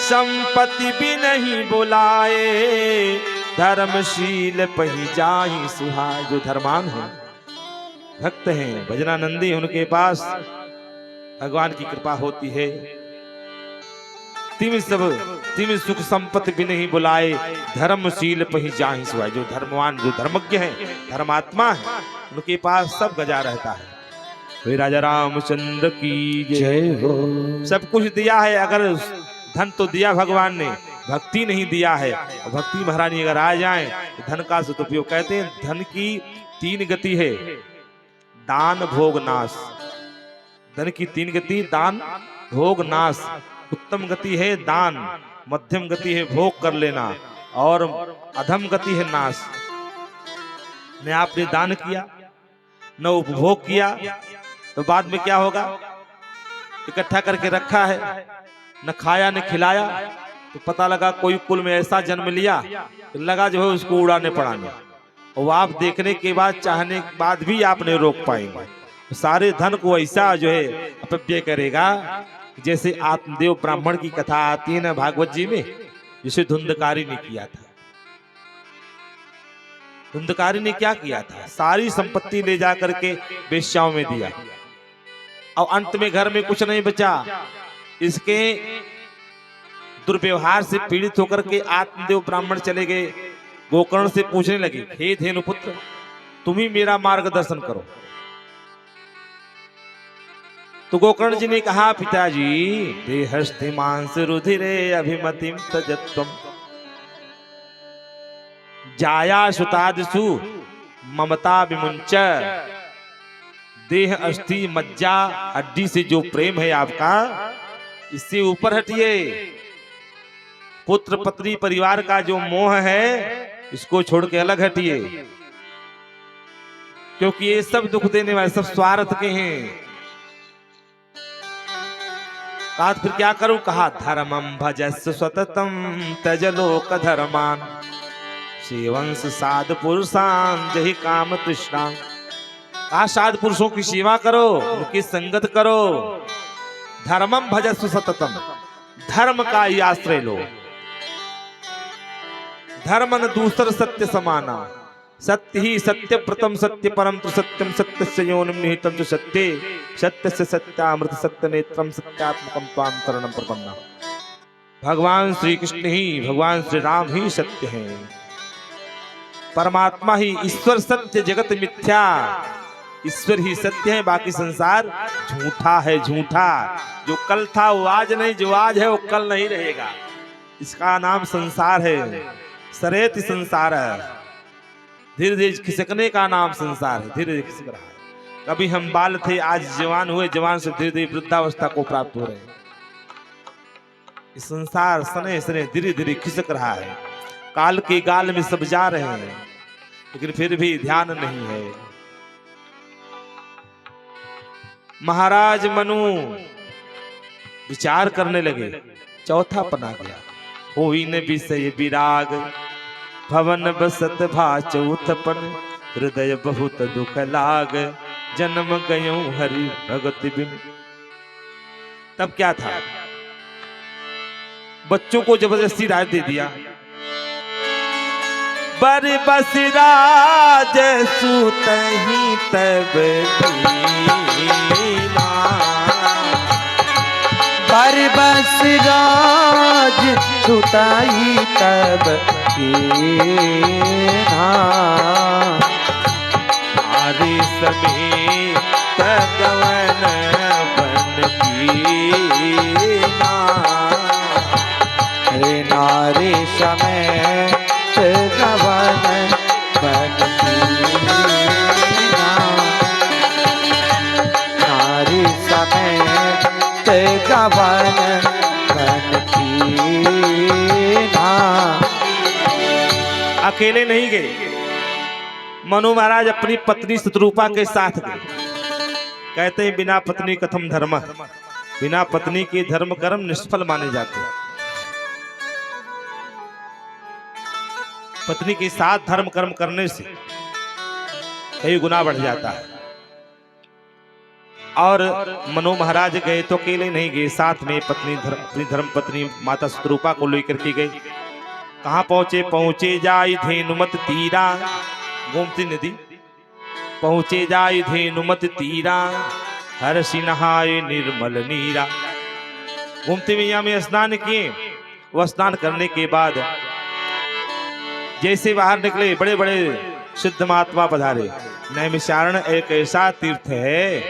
संपत्ति भी नहीं बुलाए, धर्मशील पही जाहि सुहाय। जो धर्मान है, भक्त हैं, भजनानंदी, उनके पास भगवान की कृपा होती है। तिम सुख संपत्ति भी नहीं बुलाए, धर्मशील पही जाहि सुहाय। जो धर्मवान, जो धर्मज्ञ है, धर्मात्मा है, उनके पास सब गजा रहता है। वे राजा रामचंद्र की जय हो। सब कुछ दिया है, अगर धन तो दिया भगवान ने, भक्ति नहीं दिया है। भक्ति महारानी अगर आ जाए धन का सदुपयोग। कहते हैं धन की 3 गति है, दान भोग नाश। धन की 3 गति, दान भोग नाश। उत्तम गति है दान, मध्यम गति है भोग कर लेना, और अधम गति है नाश। न आपने दान किया, न उपभोग किया, तो बाद में क्या होगा? इकट्ठा करके रखा है, न खाया न खिलाया, तो पता लगा कोई कुल में ऐसा जन्म लिया, तो लगा जो है उसको उड़ाने पड़ाने, और आप देखने के बाद, चाहने के बाद भी आप नहीं रोक पाएंगे। सारे धन को ऐसा जो है अपव्यय करेगा, जैसे आत्मदेव ब्राह्मण की कथा आती है ना भागवत जी में, जिसे धुंधकारी ने किया था। धुंधकारी ने क्या किया था? सारी संपत्ति ले जाकर के वेश्याओं में दिया, और अंत में घर में कुछ नहीं बचा। इसके दुर्व्यवहार से पीड़ित होकर के आत्मदेव ब्राह्मण चले गए, गोकर्ण से पूछने लगे, हे धेनुपुत्र, तुम ही मेरा मार्गदर्शन करो। तो गोकर्ण जी ने कहा, पिताजी, देहस्ति मांस रुधिरे अभिमतिम तजत्वम जाया सुतादिषु ममता विमुंच। देह अस्थि मज्जा हड्डी से जो प्रेम है आपका, इससे ऊपर हटिए। पुत्र पत्नी परिवार का जो मोह है, इसको छोड़ के अलग हटिए, क्योंकि ये सब दुख देने वाले, सब स्वार्थ के हैं। कहा फिर क्या करूं? कहा, धर्मम भजस्व सततम त्यज लोक धर्मान सेवंस साध पुरुषान जहि काम तृष्णा। कहा, साध पुरुषों की सेवा करो, उनकी संगत करो। धर्मम भजस्व सततम, धर्म का ही आश्रय लो। धर्म न दूसर सत्य समाना, सत्य ही सत्य प्रथम सत्य परम तो सत्यम सत्यस्य योनिम निहितम च सत्ये सत्यस्य सत्यामृत सत्य नेत्रम सत्यात्मकम त्वां शरणं प्रपन्ना। भगवान श्री कृष्ण ही, भगवान श्री राम ही सत्य हैं। परमात्मा ही, ईश्वर सत्य जगत मिथ्या। ईश्वर ही सत्य है, बाकी संसार झूठा है, झूठा। जो कल था वो आज नहीं, जो आज है वो कल नहीं रहेगा। इसका नाम संसार है, सरेत संसार है। धीरे धीरे खिसकने का नाम संसार है, धीरे धीरे खिसक रहा है। कभी हम बाल थे, आज जवान हुए, जवान से धीरे धीरे वृद्धावस्था को प्राप्त हो रहे हैं। इस संसार सने सने धीरे धीरे खिसक रहा है, काल के गाल में सब जा रहे हैं, लेकिन फिर भी ध्यान नहीं है। महाराज मनु विचार करने लगे, चौथा पना गया। होई न विषय विराग भवन बसत भा चौथपन हृदय बहुत दुख लाग जन्म गयो हरि भगत बिन। तब क्या था? बच्चों को जबरदस्ती राज दे दिया। बर बस राज सुतहि तब दीना, बर बस राज सुताई तब कीना। नारी समेत गवन बन कीना, हे नारी समेत गवन बन कीना। नारी समेत गवन बन कीना। अकेले नहीं गए, मनु महाराज अपनी पत्नी शत्रुपा के साथ गए। कहते हैं बिना पत्नी कथम धर्म, बिना पत्नी के धर्म कर्म निष्फल माने जाते हैं। पत्नी के साथ धर्म कर्म करने से कई गुना बढ़ जाता है। और मनु महाराज गए तो अकेले नहीं गए, साथ में अपनी धर्म पत्नी माता शत्रुपा को लेकर के गए। कहाँ पहुंचे? पहुंचे जाई धेनुमत तीरा, गोमती नदी। पहुंचे जाई धेनुमत तीरा, हर्षि नहाए निर्मल नीरा। गोमती मैया में स्नान किए। वह स्नान करने के बाद जैसे बाहर निकले, बड़े बड़े सिद्ध महात्मा पधारे। नैमिषारण्य एक ऐसा तीर्थ है,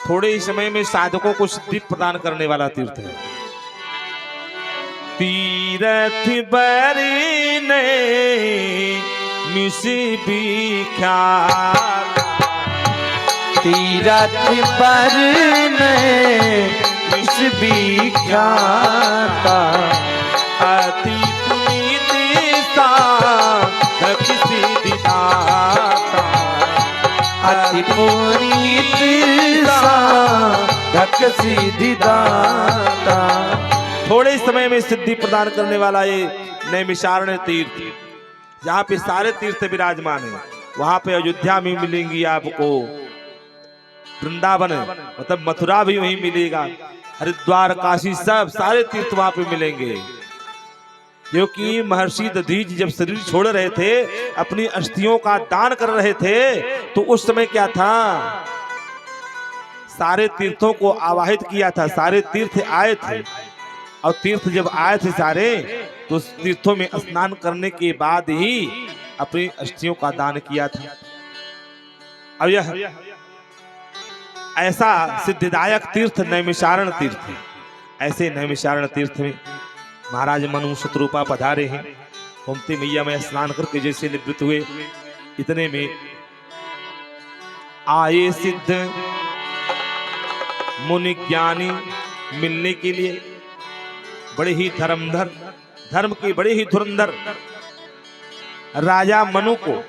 थोड़े ही समय में साधकों को सिद्धि प्रदान करने वाला तीर्थ है। तीरथ बरने मिसी विख्यात तीरथ पर मिस विख्याता अति पुनीत साधक सिद्धिदाता अति पुनीत साधक सिद्धिदाता। थोड़े समय में सिद्धि प्रदान करने वाला ये नैमिषारण्य तीर्थ, जहाँ पे सारे तीर्थ विराजमान है। वहां पे अयोध्या में मिलेंगी आपको, वृंदावन मतलब मथुरा भी वहीं मिलेगा, हरिद्वार काशी सब सारे तीर्थ वहां पे मिलेंगे। क्योंकि महर्षि दधीच जब शरीर छोड़ रहे थे, अपनी अस्थियों का दान कर रहे थे, तो उस समय क्या था, सारे तीर्थों को आवाहित किया था, सारे तीर्थ आए थे। और तीर्थ जब आए थे सारे, तो उस तीर्थों में स्नान करने के बाद ही अपनी अस्थियों का दान किया था। अब यह ऐसा सिद्धिदायक तीर्थ नैमिषारण तीर्थ है। ऐसे नैमिषारण तीर्थ में महाराज मनु शत्रुपा पधारे हैं। गोमती मैया में स्नान करके जैसे निवृत्त हुए, इतने में आए सिद्ध मुनि ज्ञानी मिलने के लिए। बड़े ही धर्मधर, धर्म के बड़े ही धुरंधर राजा मनु को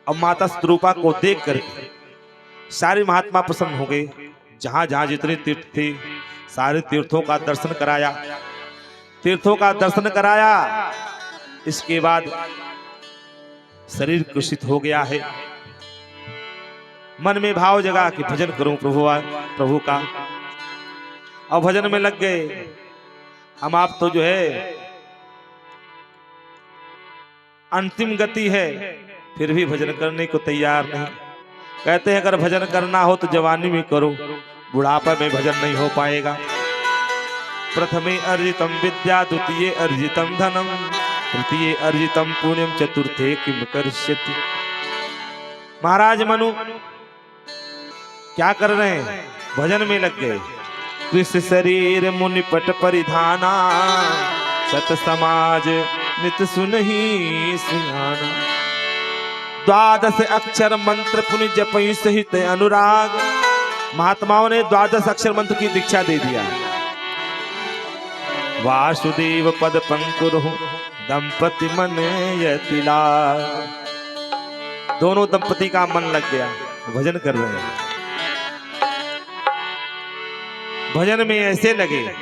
और माता शत्रुपा को देख कर सारे महात्मा प्रसन्न हो गए। जहां जहां जितने तीर्थ थे, सारे तीर्थों का दर्शन कराया, तीर्थों का दर्शन कराया। इसके बाद शरीर कुशित हो गया है, मन में भाव जगा कि भजन करूं प्रभु का, और भजन में लग गए। हम आप तो जो है अंतिम गति है, फिर भी भजन करने को तैयार नहीं। कहते हैं अगर भजन करना हो तो जवानी में करो, बुढ़ापा में भजन नहीं हो पाएगा। प्रथमे अर्जितम विद्या, द्वितीय अर्जितम धनम, तृतीय अर्जितम पुण्यम, चतुर्थे किम करिष्यति। महाराज मनु क्या कर रहे हैं, भजन में लग गए। कृष्ण शरीर मुनिपट परिधाना, सत समाज नित सुनहि सुहाना। द्वादश अक्षर मंत्र पुनि जपहि सहित अनुराग। महात्माओं ने द्वादश अक्षर मंत्र की दीक्षा दे दिया। वासुदेव पद पंकुर दंपति मन यतिला। दोनों दंपति का मन लग गया, भजन कर रहे हैं। भजन में ऐसे लगे,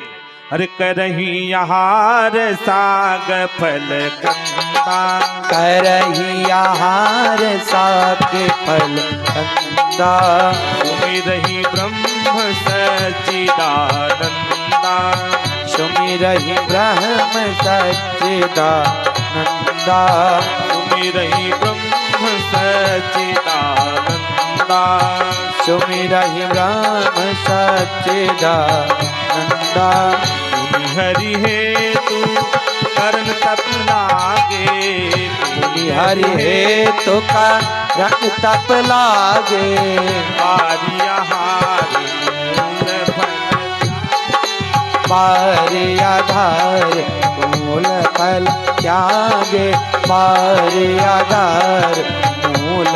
अरे करही आहार साग फल कंदा, करही आहार साग फल कंदा। सुमिरहि ब्रह्म सच्चिदानंदा, सुमिरहि ब्रह्म सच्चिदानंदा। सुमिरहि ब्रह्म सच्चिदानंदा, सुमिरहि ब्रह्म सच्चिदानंदा। मुनि हरि हेतु करन तप लागे, मुनि हरि हेतु करन तप लागे। आर्या हारि मूल फल, पार्याधार मूल फल त्यागे। पार्याधार मूल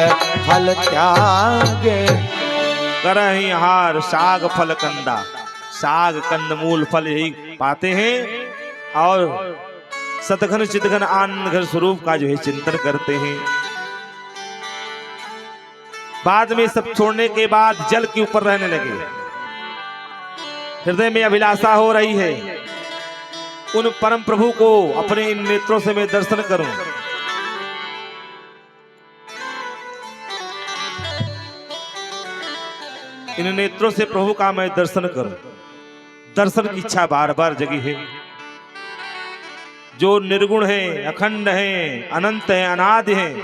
फल त्यागे। करहि हार साग फल कंदा, साग कंद मूल फल यही पाते हैं, और सतघन चितघन आनंद घन स्वरूप का जो है चिंतन करते हैं। बाद में सब छोड़ने के बाद जल के ऊपर रहने लगे। हृदय में अभिलाषा हो रही है, उन परम प्रभु को अपने इन नेत्रों से मैं दर्शन करूं। इन नेत्रों से प्रभु का मैं दर्शन करूं। दर्शन की इच्छा बार बार जगी है। जो निर्गुण है, अखंड है, अनंत है, अनादि है,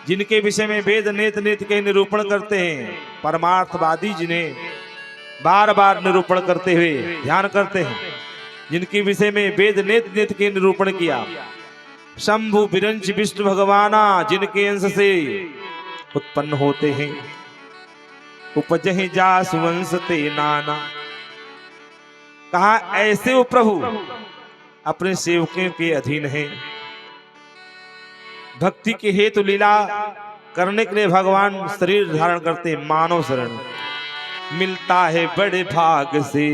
जिनके विषय में वेद नेत नेत के निरूपण करते हैं, परमार्थवादी जिन्हें बार बार निरूपण करते हुए ध्यान करते हैं, जिनके विषय में वेद नेत नेत के निरूपण किया। शंभु विरंच विष्णु भगवाना, जिनके अंश से उत्पन्न होते हैं। उपजहि जासु वंश ते नाना। कहा ऐसे वो प्रभु अपने सेवकों के अधीन हैं। भक्ति के हेतु लीला करने के लिए भगवान शरीर धारण करते मानव शरण मिलता है बड़े भाग से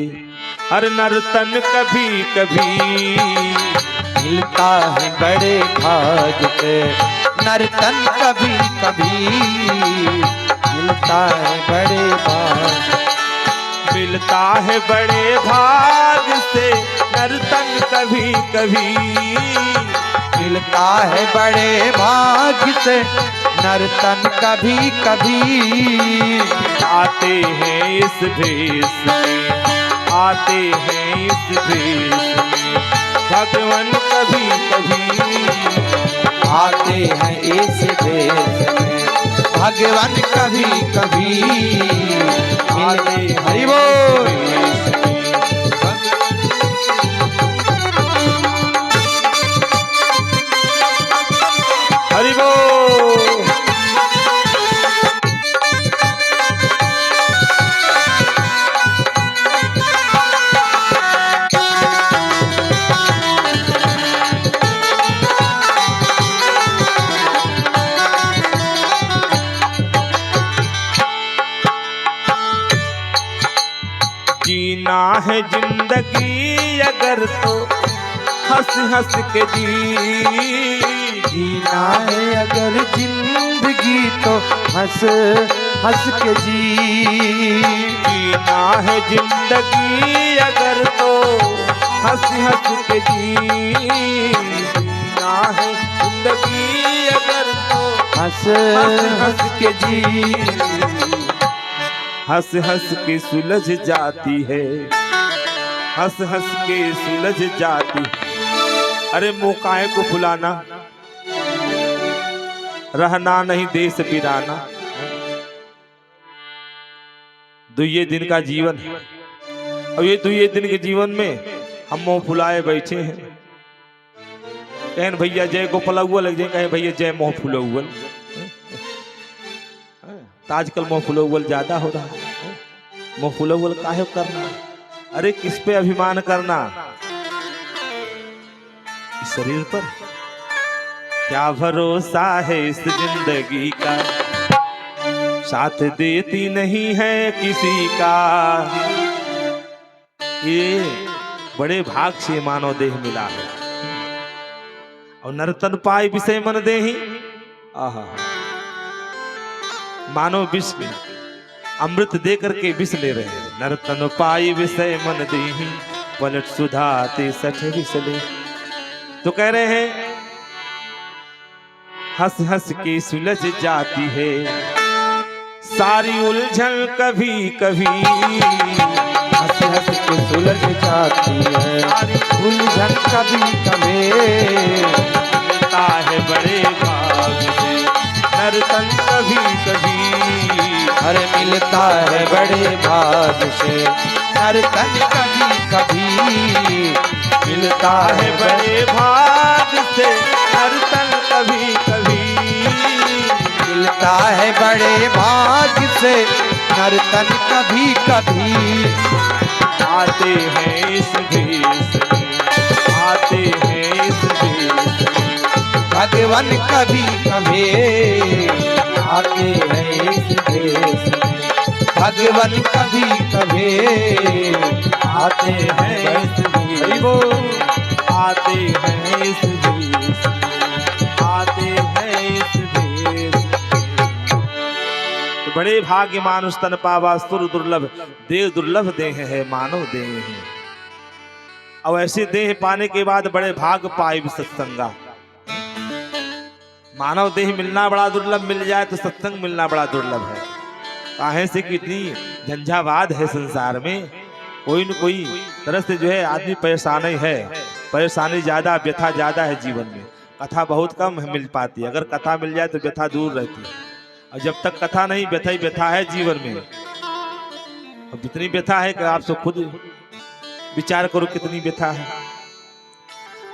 हर नर्तन कभी कभी मिलता है बड़े भाग से नर्तन कभी कभी मिलता है बड़े भाग मिलता है बड़े भाग से नर्तन कभी कभी मिलता है बड़े भाग से नर्तन कभी कभी आते हैं इस भेष में आते हैं इस भेष में भगवान कभी कभी आते हैं इस देश में भगवान कभी कभी मिलते हरि बोल हरि बोल। जीना है जिंदगी अगर तो हंस हंस के जीना है अगर जिंदगी तो हंस हंस के जीना है जिंदगी अगर तो हंस हंस के जीना है जिंदगी अगर तो हंस हंस के हंस हंस के सुलझ जाती है हंस हंस के सुलझ जाती। अरे मुकाए को फुलाना रहना नहीं देश बिराना दुए दिन का जीवन है। अब ये दुए दिन के जीवन में हम मुंह फुलाए बैठे हैं कहें भैया जय को पलौआ लग जाए कहें भैया जय मोह फुलौल तो आजकल मोह फुलौल ज्यादा हो रहा है। मोह फुलौल काहे करना अरे किस पे अभिमान करना इस शरीर पर क्या भरोसा है इस जिंदगी का साथ देती नहीं है किसी का। ये बड़े भाग से मानव देह मिला है और नर्तन पाए विषय मन देही आहा मानव विष में अमृत दे करके विष ले रहे हैं। नर्तन पाई विषय मन देही पलट सुधाते सठे विष ले। तो कह रहे हैं हंस हंस के सुलझ जाती है सारी उलझन कभी कभी हंस हंस के सुलझ जाती है उलझन कभी कभी मिलता है बड़े भाग से नर्तन कभी कभी अरे मिलता है बड़े भाग से नर्तन कभी कभी मिलता है बड़े भाग से नर्तन कभी कभी मिलता है बड़े भाग से नर्तन कभी कभी आते हैं इस भेष में आते हैं इस भेष में भगवान कभी कभी आते हैं इस देश में भगवान कभी कभी आते हैं इस भेष में आते हैं इस भेष में आते हैं इस भेष में। तो बड़े भाग्य मानुष तन पावा सुर दुर्लभ देव दुर्लभ देह है मानव देह है। अब ऐसे देह पाने के बाद बड़े भाग पाए सत्संगा। मानव देह मिलना बड़ा दुर्लभ मिल जाए तो सत्संग मिलना बड़ा दुर्लभ है। काहे से कितनी झंझावाद है संसार में कोई न कोई तरह से जो है आदमी परेशान ही है। परेशानी ज्यादा व्यथा ज्यादा है जीवन में। कथा बहुत कम मिल पाती है। अगर कथा मिल जाए तो व्यथा दूर रहती है और जब तक कथा नहीं व्यथा ही व्यथा है जीवन में। अब इतनी व्यथा है कि आप सब खुद विचार करो कितनी व्यथा है।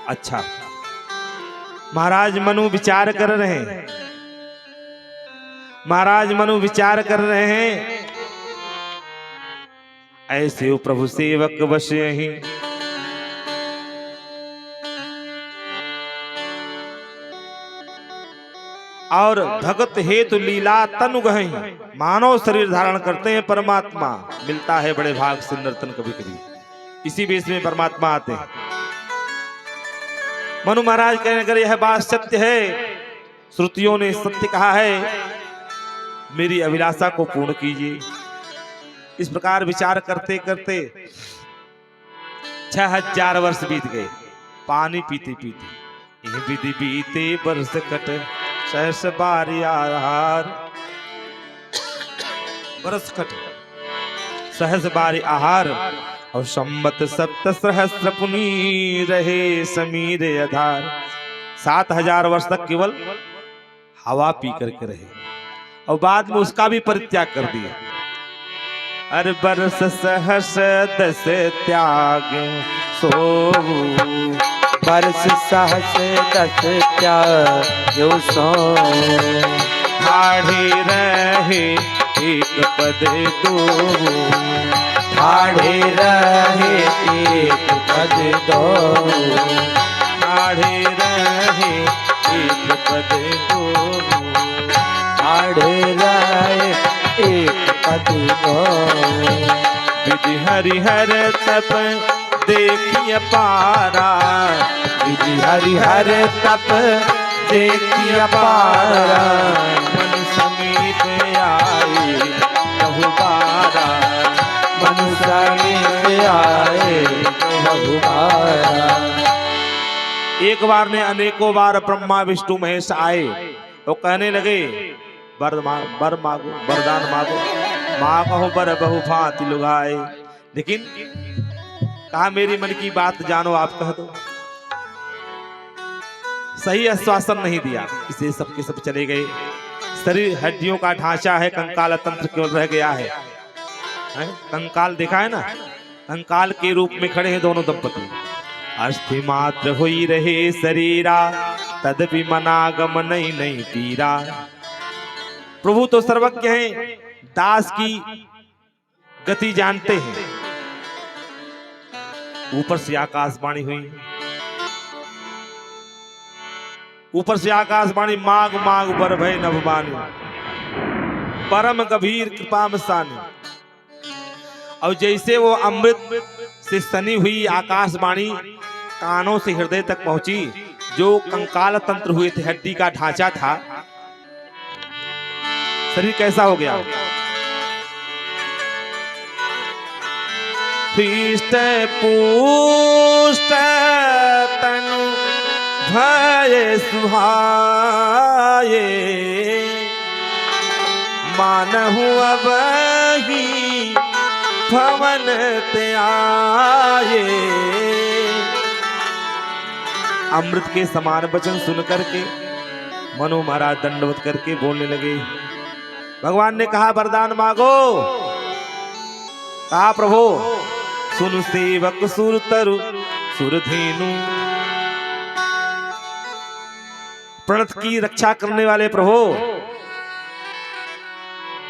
अच्छा महाराज मनु विचार कर रहे हैं महाराज मनु विचार कर रहे हैं ऐसे हो प्रभु सेवक वश ही और भगत हेतु लीला तनु गहई, मानव शरीर धारण करते हैं परमात्मा। मिलता है बड़े भाग से नर्तन कभी कभी, इसी बेस में परमात्मा आते हैं। मनु महाराज कहने लगे यह बात सत्य है, श्रुतियों ने सत्य कहा है, मेरी अभिलाषा को पूर्ण कीजिए। इस प्रकार विचार करते करते 6000 वर्ष बीत गए, पानी पीते पीते। यह विधि बीते बरस कट, सहस बारी आहार। बरस कट सहस बारी आहार, और सम्मत 7 सहस्र पुनी रहे समीर आधार। 7000 वर्ष तक केवल हवा पी करके रहे, और बाद में उसका भी परित्याग कर दिया। अरे बरस सहस 10 त्याग सोऊ, बरस सहस 10 त्याग सो। ठाढ़े रहे एक पद दो, ठाढ़े रहे एक पद दो, ठाढ़े रहे एक पद दो, ठाढ़े रहे एक पद दो। विधि हरिहर तप देखिए पारा, विधि हरिहर तप देखिए पारा। मन समीप आए बहुबारा, मन समीप आए बहुबारा। एक बार ने अनेकों बार ब्रह्मा विष्णु महेश आए, वो कहने लगे बर मांगो, वरदान मांगो। माँ कहो बर बहु भांति लुगाए, लेकिन कहा मेरी मन की बात जानो, आप कह दो। सही आश्वासन नहीं दिया, इसे सबके सब चले गए। शरीर हड्डियों का ढांचा है, कंकाल तंत्र केवल रह गया है। कंकाल देखा है ना, कंकाल के रूप में खड़े हैं दोनों दंपति। अस्थि मात्र हुई रहे शरीरा, तदपि मनागम नहीं नहीं पीरा। प्रभु तो सर्वज्ञ हैं, दास की गति जानते हैं। ऊपर से आकाशवाणी हुई, ऊपर से आकाशवाणी, माग माग बर भय नभवानी, परम गंभीर कृपा मसानी। और जैसे वो अमृत से सनी हुई आकाशवाणी कानों से हृदय तक पहुंची, जो कंकाल तंत्र हुए थे, हड्डी का ढांचा था, शरीर कैसा हो गया। हृष्ट पुष्ट तनु भय सुहाये, मानहु अब ही भवन ते आए। अमृत के समान वचन सुन करके मनु महाराज दंडवत करके बोलने लगे। भगवान ने कहा वरदान मांगो। कहा प्रभु सुन सेवक सुर तरु सुरधेनु, प्रणत की रक्षा करने वाले प्रभु,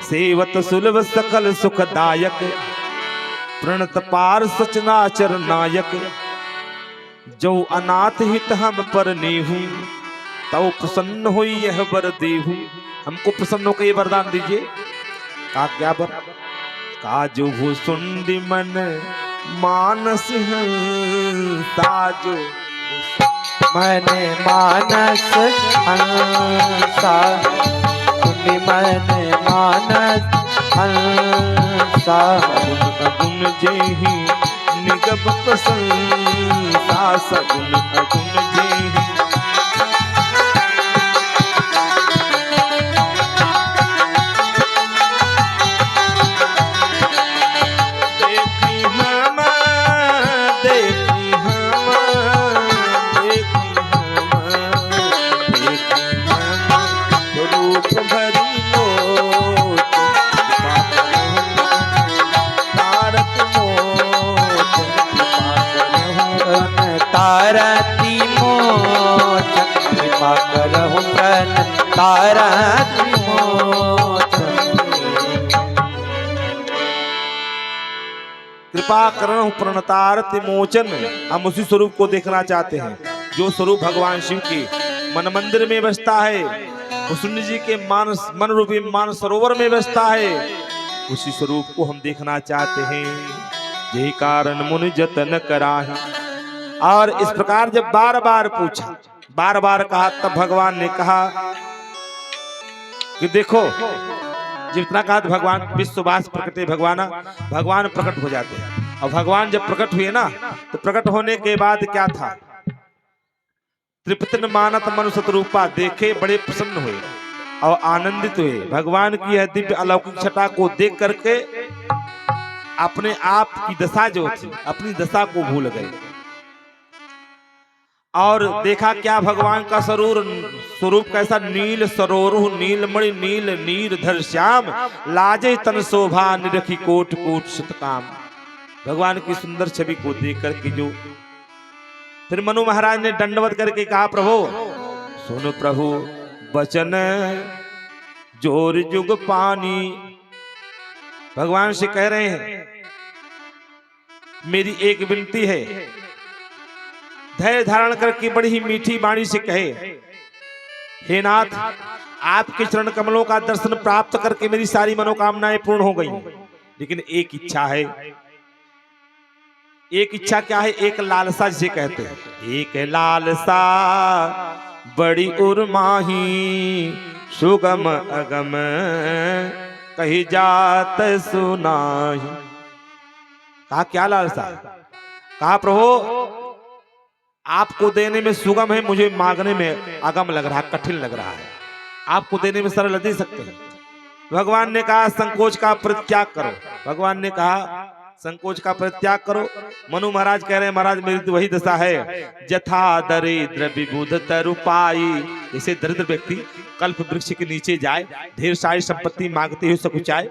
सेवत सुलभ सकल सुखदायक, प्रणत पार सचनाचर नायक। जो अनाथ हित हम पर नेहू, तव प्रसन्न होई यह वर देहू। हमको प्रसन्न होकर ये वरदान दीजिए। कहा क्या वर? कहा जो भूसुंडी मन मानस ताजो, मैंने मानस हंसा, मन मानस हंसा। अगुन जेहि निगम प्रशंसा, सगुन अगुन जेहि। तारती मोचन कृपा करहु प्रण, तारती मोचन। कृपा करणहु प्रणतारति मोचन। हम उसी स्वरूप को देखना चाहते हैं जो स्वरूप भगवान शिव के मन मंदिर में बसता है। कुसुंडी जी के मानस मन रूपी मानस सरोवर में बसता है, उसी स्वरूप को हम देखना चाहते हैं। यही कारण मुनि जतन कराहि। और इस प्रकार जब बार बार पूछा, बार बार कहा, तब भगवान ने कहा कि देखो, जितना कहा तो भगवान विश्ववास प्रकटे भगवान प्रकट हो जाते हैं। और भगवान जब प्रकट हुए ना, तो प्रकट होने के बाद क्या था, त्रिपतिन मानत मनु सतरूपा, देखे बड़े प्रसन्न हुए और आनंदित हुए। भगवान की यह दिव्य अलौकिक छटा को देख करके अपने आप की दशा जो थी, अपनी दशा को भूल गए। और देखा क्या, भगवान का स्वरूप कैसा, नील सरोरु नीलमणि नील नीरधर श्याम, लाजे तन शोभा निरखी कोट कोट शतकाम। भगवान की सुंदर छवि को देख करके जो फिर मनु महाराज ने दंडवत करके कहा, प्रभु सुनो प्रभु वचन जोर जुग पानी। भगवान से कह रहे हैं, मेरी एक विनती है, धैर्य धारण करके बड़ी ही मीठी वाणी से कहे, हे नाथ, आपके चरण कमलों का दर्शन प्राप्त करके मेरी सारी मनोकामनाएं पूर्ण हो गई, लेकिन एक इच्छा है। एक इच्छा क्या है, एक लालसा जिसे कहते हैं, एक लालसा बड़ी उर्माही, सुगम अगम कही जात सुनाही। कहा क्या लालसा, कहा प्रभु आपको देने में सुगम है, मुझे मांगने में अगम लग रहा, कठिन लग रहा है। आपको देने में सरल दे सकते हैं। भगवान ने कहा संकोच का परित्याग करो। भगवान ने कहा संकोच का परित्याग करो। मनु महाराज कह रहे हैं, महाराज मेरी तो वही दशा है, जथा दरिद्र विबुध तरुपाई। जैसे दरिद्र व्यक्ति कल्प वृक्ष के नीचे जाए, ढेर सारी संपत्ति मांगते हुए सकुचाए,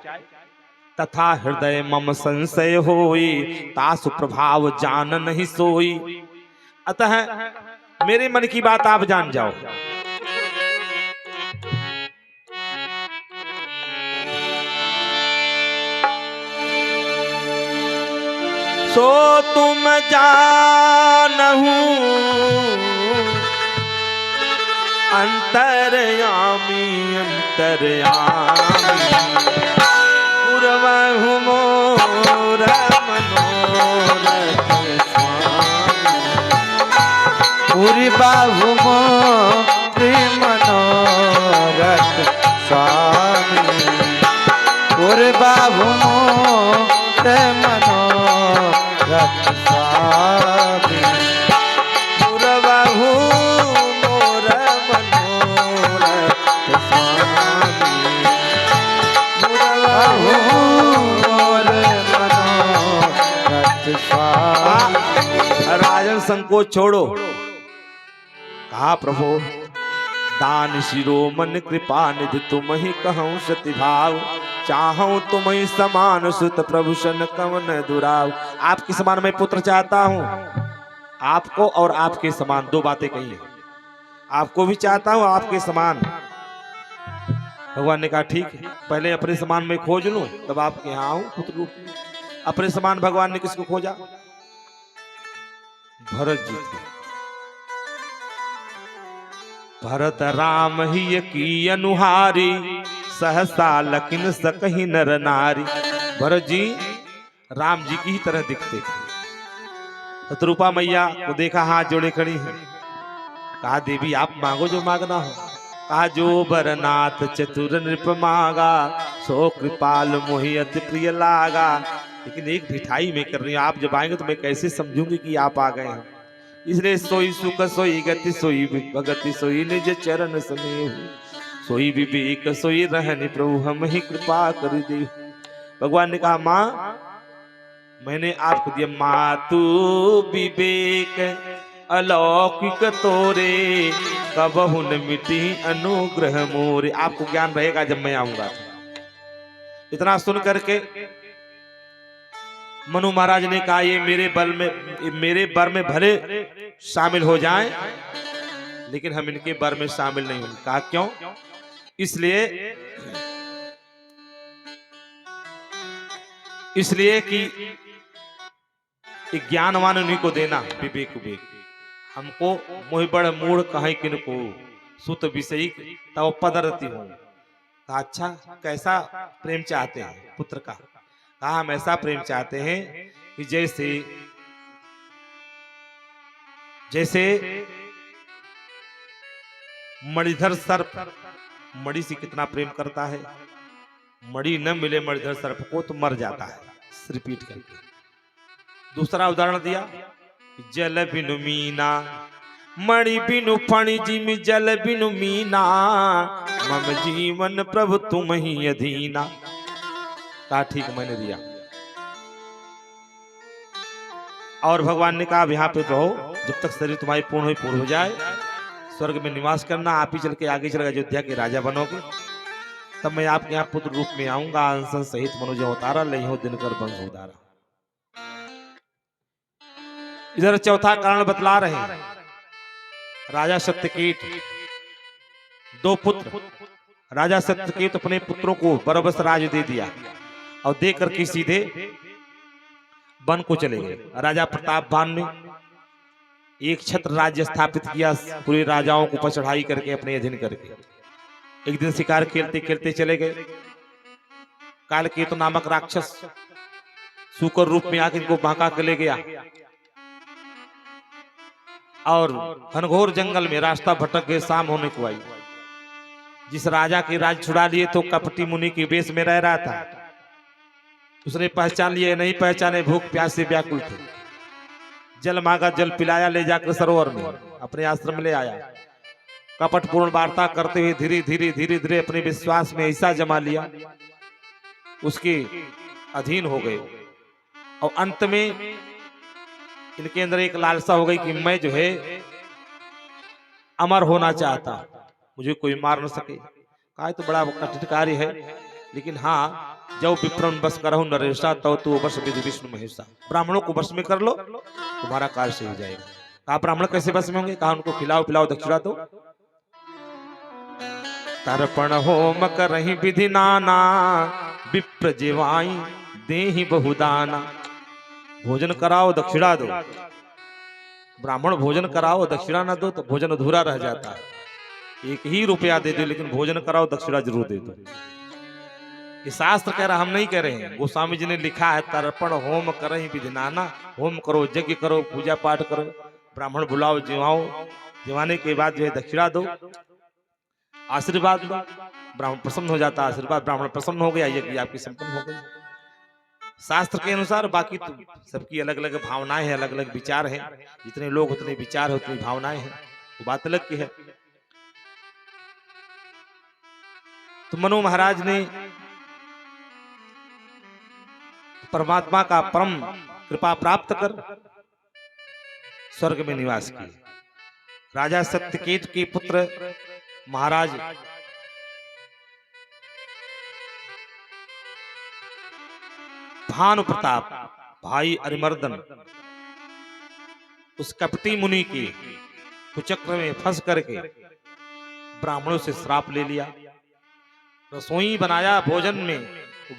तथा हृदय मम संशय होई, तासु प्रभाव जान नहीं सोई। अतः मेरे मन की बात आप जान जाओ। सो तुम जानहु अंतर्यामी अंतर्यामी, पुरवहु मोर मनोरथ पूरी बाहु मोर मनोरथ स्वामी, पूरी बाहु मोर मनोरथ स्वामी, पुरवहु मोर मनोरथ स्वामी, पुरवहु मोर मनोरथ स्वामी। राजन संकोच छोड़ो। कहा प्रभु दान शिरोमन कृपा निधि तुम ही कहूँ सति भाव, चाहूं तुम ही समान सुत प्रभु सन कवन दुराव। आपके समान मैं पुत्र चाहता हूँ, आपको और आपके समान, दो बातें कही है। आपको भी चाहता हूँ, आपके समान। भगवान ने कहा ठीक है, पहले अपने समान में खोज लूं, तब आपके यहाँ आऊं पुत्र रूप में। अपने समान भगवान ने किसको खोजा, भरत जी थे। भरत राम ही की अनुहारी, सहसा लकिन सकही नर नारी। भरत जी राम जी की ही तरह दिखते थे। शत्रुपा मैया को देखा, हाथ जोड़े खड़ी है। कहा देवी आप मांगो जो मांगना हो। कहा जो बरनाथ चतुर नृप मांगा, सो कृपाल मोहि अति प्रिय लागा। लेकिन एक ढिठाई में कर रही हूं, आप जब आएंगे तो मैं कैसे समझूंगी कि आप आ गए हैं। इसलिए सोई सुख सोई गति सोई भगति सोई निज चरण स्नेह, सोई विवेक सोई रहनि प्रभु हम ही कृपा कर दे। भगवान ने कहा माँ मैंने आपको दिया, मातु विवेक अलौकिक तोरे, कबहु न मिटी अनुग्रह मोरे। आपको ज्ञान रहेगा जब मैं आऊंगा। इतना सुन करके मनु महाराज ने कहा ये मेरे बर में भले शामिल हो जाएं, लेकिन हम इनके बर में शामिल नहीं होंगे। कहा क्यों? इसलिए कि ज्ञानवान उन्हीं को देना, विवेक विवेक। हमको मोह बड़ मूढ़ कहीं किनको, सुत विषयी तव पदरती हूँ। कहा अच्छा कैसा प्रेम चाहते हैं पुत्र का? कहा हम ऐसा प्रेम चाहते हैं कि जैसे जैसे मणिधर सर्प मणि से कितना प्रेम करता है, मणि न मिले मणिधर सर्प को तो मर जाता है। रिपीट करके दूसरा उदाहरण दिया, जल बिनु मीना मणि बिनु फणि जिमि जल बिनु मीना मम जीवन प्रभु तुम ही अधीना। कहा ठीक मैंने दिया। और भगवान ने कहा अब यहाँ पे रहो जब तक शरीर तुम्हारी पूर्ण हो जाए, स्वर्ग में निवास करना, आप ही चल के आगे चल अयोध्या के राजा बनोगे, तब मैं आपके यहाँ पुत्र रूप में आऊंगा, अंसन सहित मनुज अवतारा लई हो दिनकर बंस उदारा। इधर चौथा कारण बतला रहे हैं। राजा सत्यकीट दो पुत्र, राजा सत्यकीट अपने पुत्रों को बरबस राज दे दिया और दे करके सीधे वन को चले गए। राजा प्रतापवान ने एक छत्र राज्य स्थापित किया, पूरे राजाओं को पर चढ़ाई करके अपने अधीन करके। एक दिन शिकार खेलते खेलते चले गए, कालकेतु नामक राक्षस सूकर रूप में आकर इनको बहका के ले गया और घनघोर जंगल में रास्ता भटक गए। शाम होने को आई, जिस राजा के राज छुड़ा लिए तो कपटी मुनि के वेश में रह रहा था, उसने पहचान लिए नहीं पहचाने, भूख प्यास से व्याकुल थे। जल मांगा, जल पिलाया, ले जाकर सरोवर में अपने आश्रम में ले आया। कपटपूर्ण वार्ता करते हुए धीरे धीरे अपने विश्वास में ऐसा जमा लिया, उसके अधीन हो गए। और अंत में इनके अंदर एक लालसा हो गई कि मैं जो है अमर होना चाहता, मुझे कोई मार न सके। कहा तो बड़ा कठिन कार्य है, लेकिन हाँ जब विप्रन बस करहु नरेशा तो तू बस विधि विष्णु महेशा। ब्राह्मणों को बस में कर लो, तुम्हारा कार्य सही हो जाएगा। कहा ब्राह्मण कैसे बस में होंगे? कहा उनको खिलाओ पिलाओ, दक्षिणा दो। तर्पण होम करहि विधि नाना विप्र जीवाई देहि बहुदाना। भोजन कराओ दक्षिणा दो। ब्राह्मण भोजन कराओ दक्षिणा न दो तो भोजन अधूरा रह जाता है। 1 ही रुपया दे दो, लेकिन भोजन कराओ दक्षिणा जरूर दे दो। ये शास्त्र कह रहा, हम नहीं कह रहे हैं। गोस्वामी जी ने लिखा है तर्पण होम करहि विधि नाना। होम करो, यज्ञ करो, पूजा पाठ करो, ब्राह्मण बुलाओ, जिवाओ, जिवाने के बाद जो है दक्षिणा दो, आशीर्वाद दो, ब्राह्मण प्रसन्न हो जाता है। आशीर्वाद ब्राह्मण प्रसन्न हो गया, यज्ञ आपकी संपन्न हो गई शास्त्र के अनुसार। बाकी तो सबकी अलग अलग भावनाएं हैं, अलग अलग विचार हैं। जितने लोग उतने विचार है, उतनी भावनाएं हैं, वो बात अलग की है। तो मनु महाराज ने परमात्मा का परम कृपा प्राप्त कर स्वर्ग में निवास किए। राजा सत्यकीट के पुत्र महाराज भानु प्रताप, भाई अरिमर्दन, उस कपटी मुनि के कुचक्र में फंस करके ब्राह्मणों से श्राप ले लिया। रसोई बनाया भोजन में,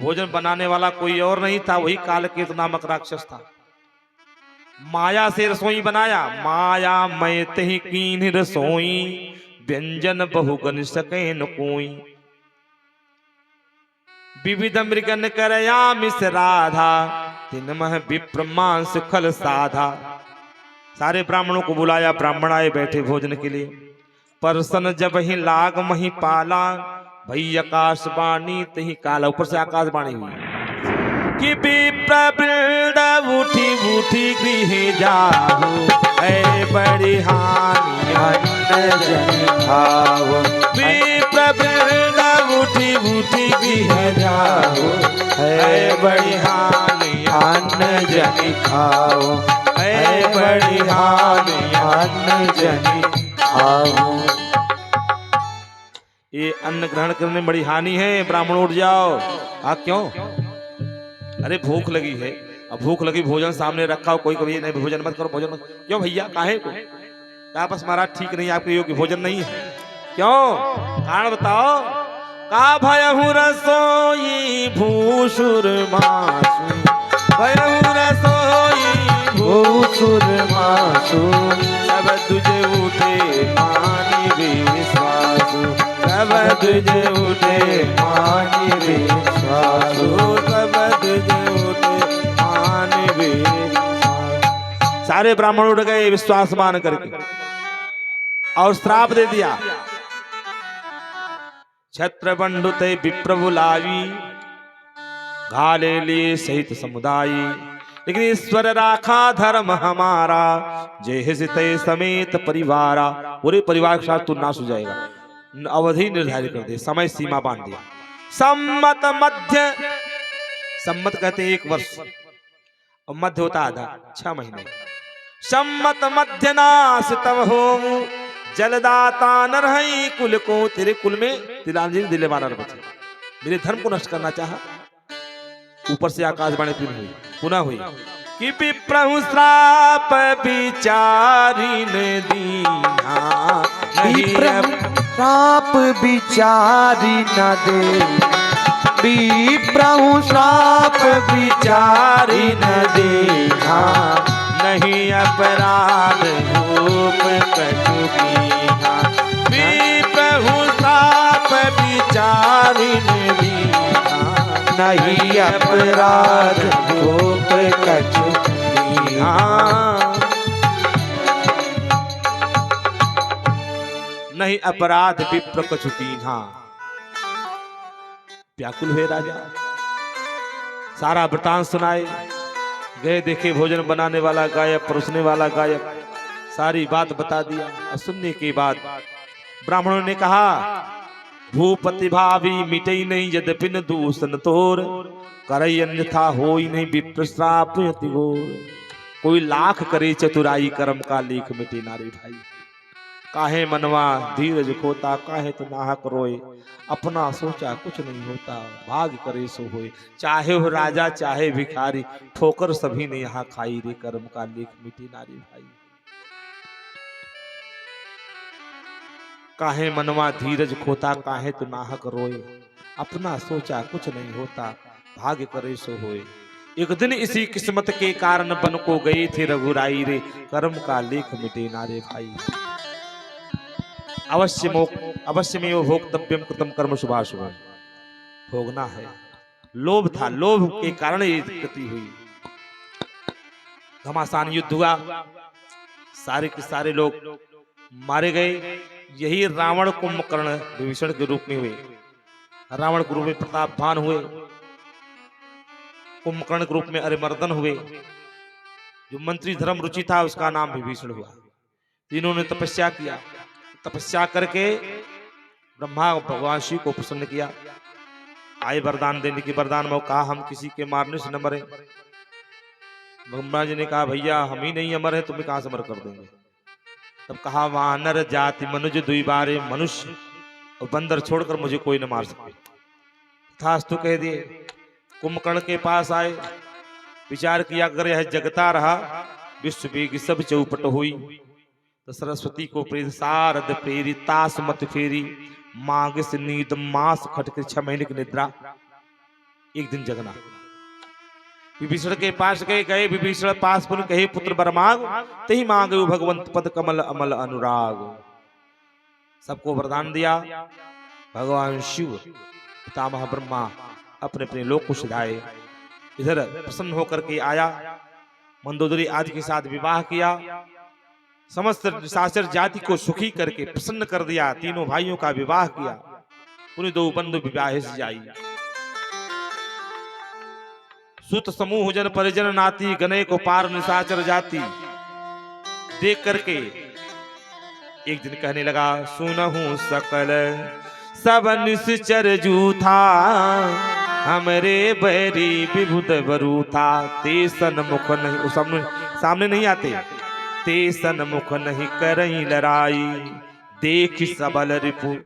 भोजन बनाने वाला कोई और नहीं था, वही कालकेतु नामक राक्षस था। माया से रसोई बनाया, माया मैं तही कीन रसोई व्यंजन बहुगन सके न कोई। विविध मृगन करया मिस राधा तिन मह विप्र मांस खल साधा। सारे ब्राह्मणों को बुलाया, ब्राह्मण आए बैठे भोजन के लिए। परसन जब ही लाग मही पाला भई आकाशवाणी तही काला। ऊपर से आकाशवाणी हुई कि विप्र वृंद उठी उठी गृह जाओ, ऐ बड़ी हानि अन्न जन खाओ। विप्र वृंद उठी उठी गृह जाओ, ऐ बड़ी हानि अन्न जन खाओ, ऐ बड़ी हानि अन्न जन खाओ। ये अन्न ग्रहण करने में बड़ी हानि है, ब्राह्मण उठ जाओ। हाँ क्यों? अरे भूख लगी है, अब भूख लगी, भोजन सामने रखा हो, कोई कभी नहीं भोजन मत करो, भोजन मत। क्यों भैया काहे को? क्या बस महाराज ठीक नहीं, आपके योग्य भोजन नहीं है। क्यों? कारण बताओ। का भयहु रसोई भूषुर मासु, भयहु रसोई गो सुर मासु सब तुझे उठे मानी विश्वासु, सब तुझे उठे मानि विश्वासु सब तुझे उठे मानी विश्वासु। सारे ब्राह्मण उठ गए विश्वास मान करके और श्राप दे दिया। छत्र बंधु ते विप्र बुलावी, घाले लिए सहित समुदाय, लेकिन ईश्वर राखा धर्म हमारा, जय हिते समेत परिवारा। पूरे परिवार के साथ तू नाश हो जाएगा। अवधि निर्धारित कर दे, समय सीमा बांध दिया। सम्मत मध्य, सम्मत कहते हैं 1 वर्ष और मध्य होता आधा, 6 महीने। सम्मत मध्य नाश तब हो, जलदाता न रही कुल को। तेरे कुल में तिलांजलि दिले वाला बचे। मेरे धर्म को नष्ट करना चाहा, ऊपर से आकाशवाणी पुनः हुई कि विप्रहु श्राप विचारी ने दीना, श्राप विचारी न दे, विप्रहु श्राप विचारी न देना, नहीं अपराध रूप कछु कीना। विप्रहु श्राप विचारी ने दीना, नहीं अपराध रूप कछु कीना। नहीं अपराध विप्र कछु कीन्हा। व्याकुल हुए राजा, सारा वृतांत सुनाए। गए देखे भोजन बनाने वाला गायक, परोसने वाला गायक, सारी बात बता दिया। और सुनने के बाद ब्राह्मणों ने कहा, भूपति भावी मिटई नहीं यद्यपिन दूषण तोर, करई अन्यथा होई नहीं विप्र श्राप अति घोर। कोई लाख करे चतुराई, कर्म का लेख मिटे नारे भाई। काहे मनवा धीरज खोता, काहे तो नाहक रोए, अपना सोचा कुछ नहीं होता, भाग करे सो होए। चाहे हो राजा चाहे भिखारी, ठोकर सभी ने यहाँ खाई रे, कर्म का लेख मिटे नारे भाई। काहे मनवा धीरज खोता, काहे तो नाहक रोए, अपना सोचा कुछ नहीं होता, भाग्य करे सो होए। एक दिन इसी किस्मत के कारण बन को गए थे रघुराई रे, कर्म का लेख मिटे नारे भाई। अवश्य में वो भोक्तव्यम कृतम कर्म शुभाशुभम, भोगना है। लोभ था, लोभ के कारण ये गति हुई। घमासान युद्ध हुआ, सारे के सारे लोग मारे गए। यही रावण कुंभकर्ण विभीषण के रूप में हुए। रावण के रूप में प्रतापवान हुए, कुंभकर्ण के रूप में अरिमर्दन हुए। जो मंत्री धर्म रुचि था उसका नाम विभीषण हुआ। तीनों ने तपस्या किया, तपस्या करके ब्रह्मा भगवान शिव को प्रसन्न किया। आए वरदान देने की, वरदान में कहा हम किसी के मारने से न मरे। ब्रह्मा जी ने कहा भैया हम ही नहीं अमर है, तुम्हें कहां से अमर कर देंगे। तब कहा वानर जाति मनुज दुई बारे, मनुष्य और बंदर छोड़कर मुझे कोई न मार सके। तथास्तु कह दिए। कुंभकर्ण के पास आए, विचार किया अगर यह जगता रहा, विश्व वेग सब चौपट हुई, तो सरस्वती को प्रेरित सारद प्रेरित तास मत फेरी, मांग से नींद मास खटकर 6 महीने की निद्रा, एक दिन जगना। विभीषण के पास गए विभीषण पास पुन कहे पुत्र बर मांग, तही मांगे भगवंत पद कमल अमल अनुराग। सबको वरदान दिया। भगवान शिव पितामह ब्रह्मा अपने अपने लोक को सिधाए। इधर प्रसन्न होकर के आया, मंदोदरी आदि के साथ विवाह किया, समस्त निशाचर जाति को सुखी करके प्रसन्न कर दिया। तीनों भाइयों का विवाह किया, उन्हें 2 बंधु विवाह से जाई। सुत समूह जन परिजन नाती, गने को पार निशाचर जाति। देख करके एक दिन कहने लगा, सुनहु सकल सब निश्चर जूथा, हमरे बैरी विभुत बरूथा, ते सन्मुख नहीं, सामने नहीं आते, ते सन्मुख नहीं करई लड़ाई, देख सबल रिपु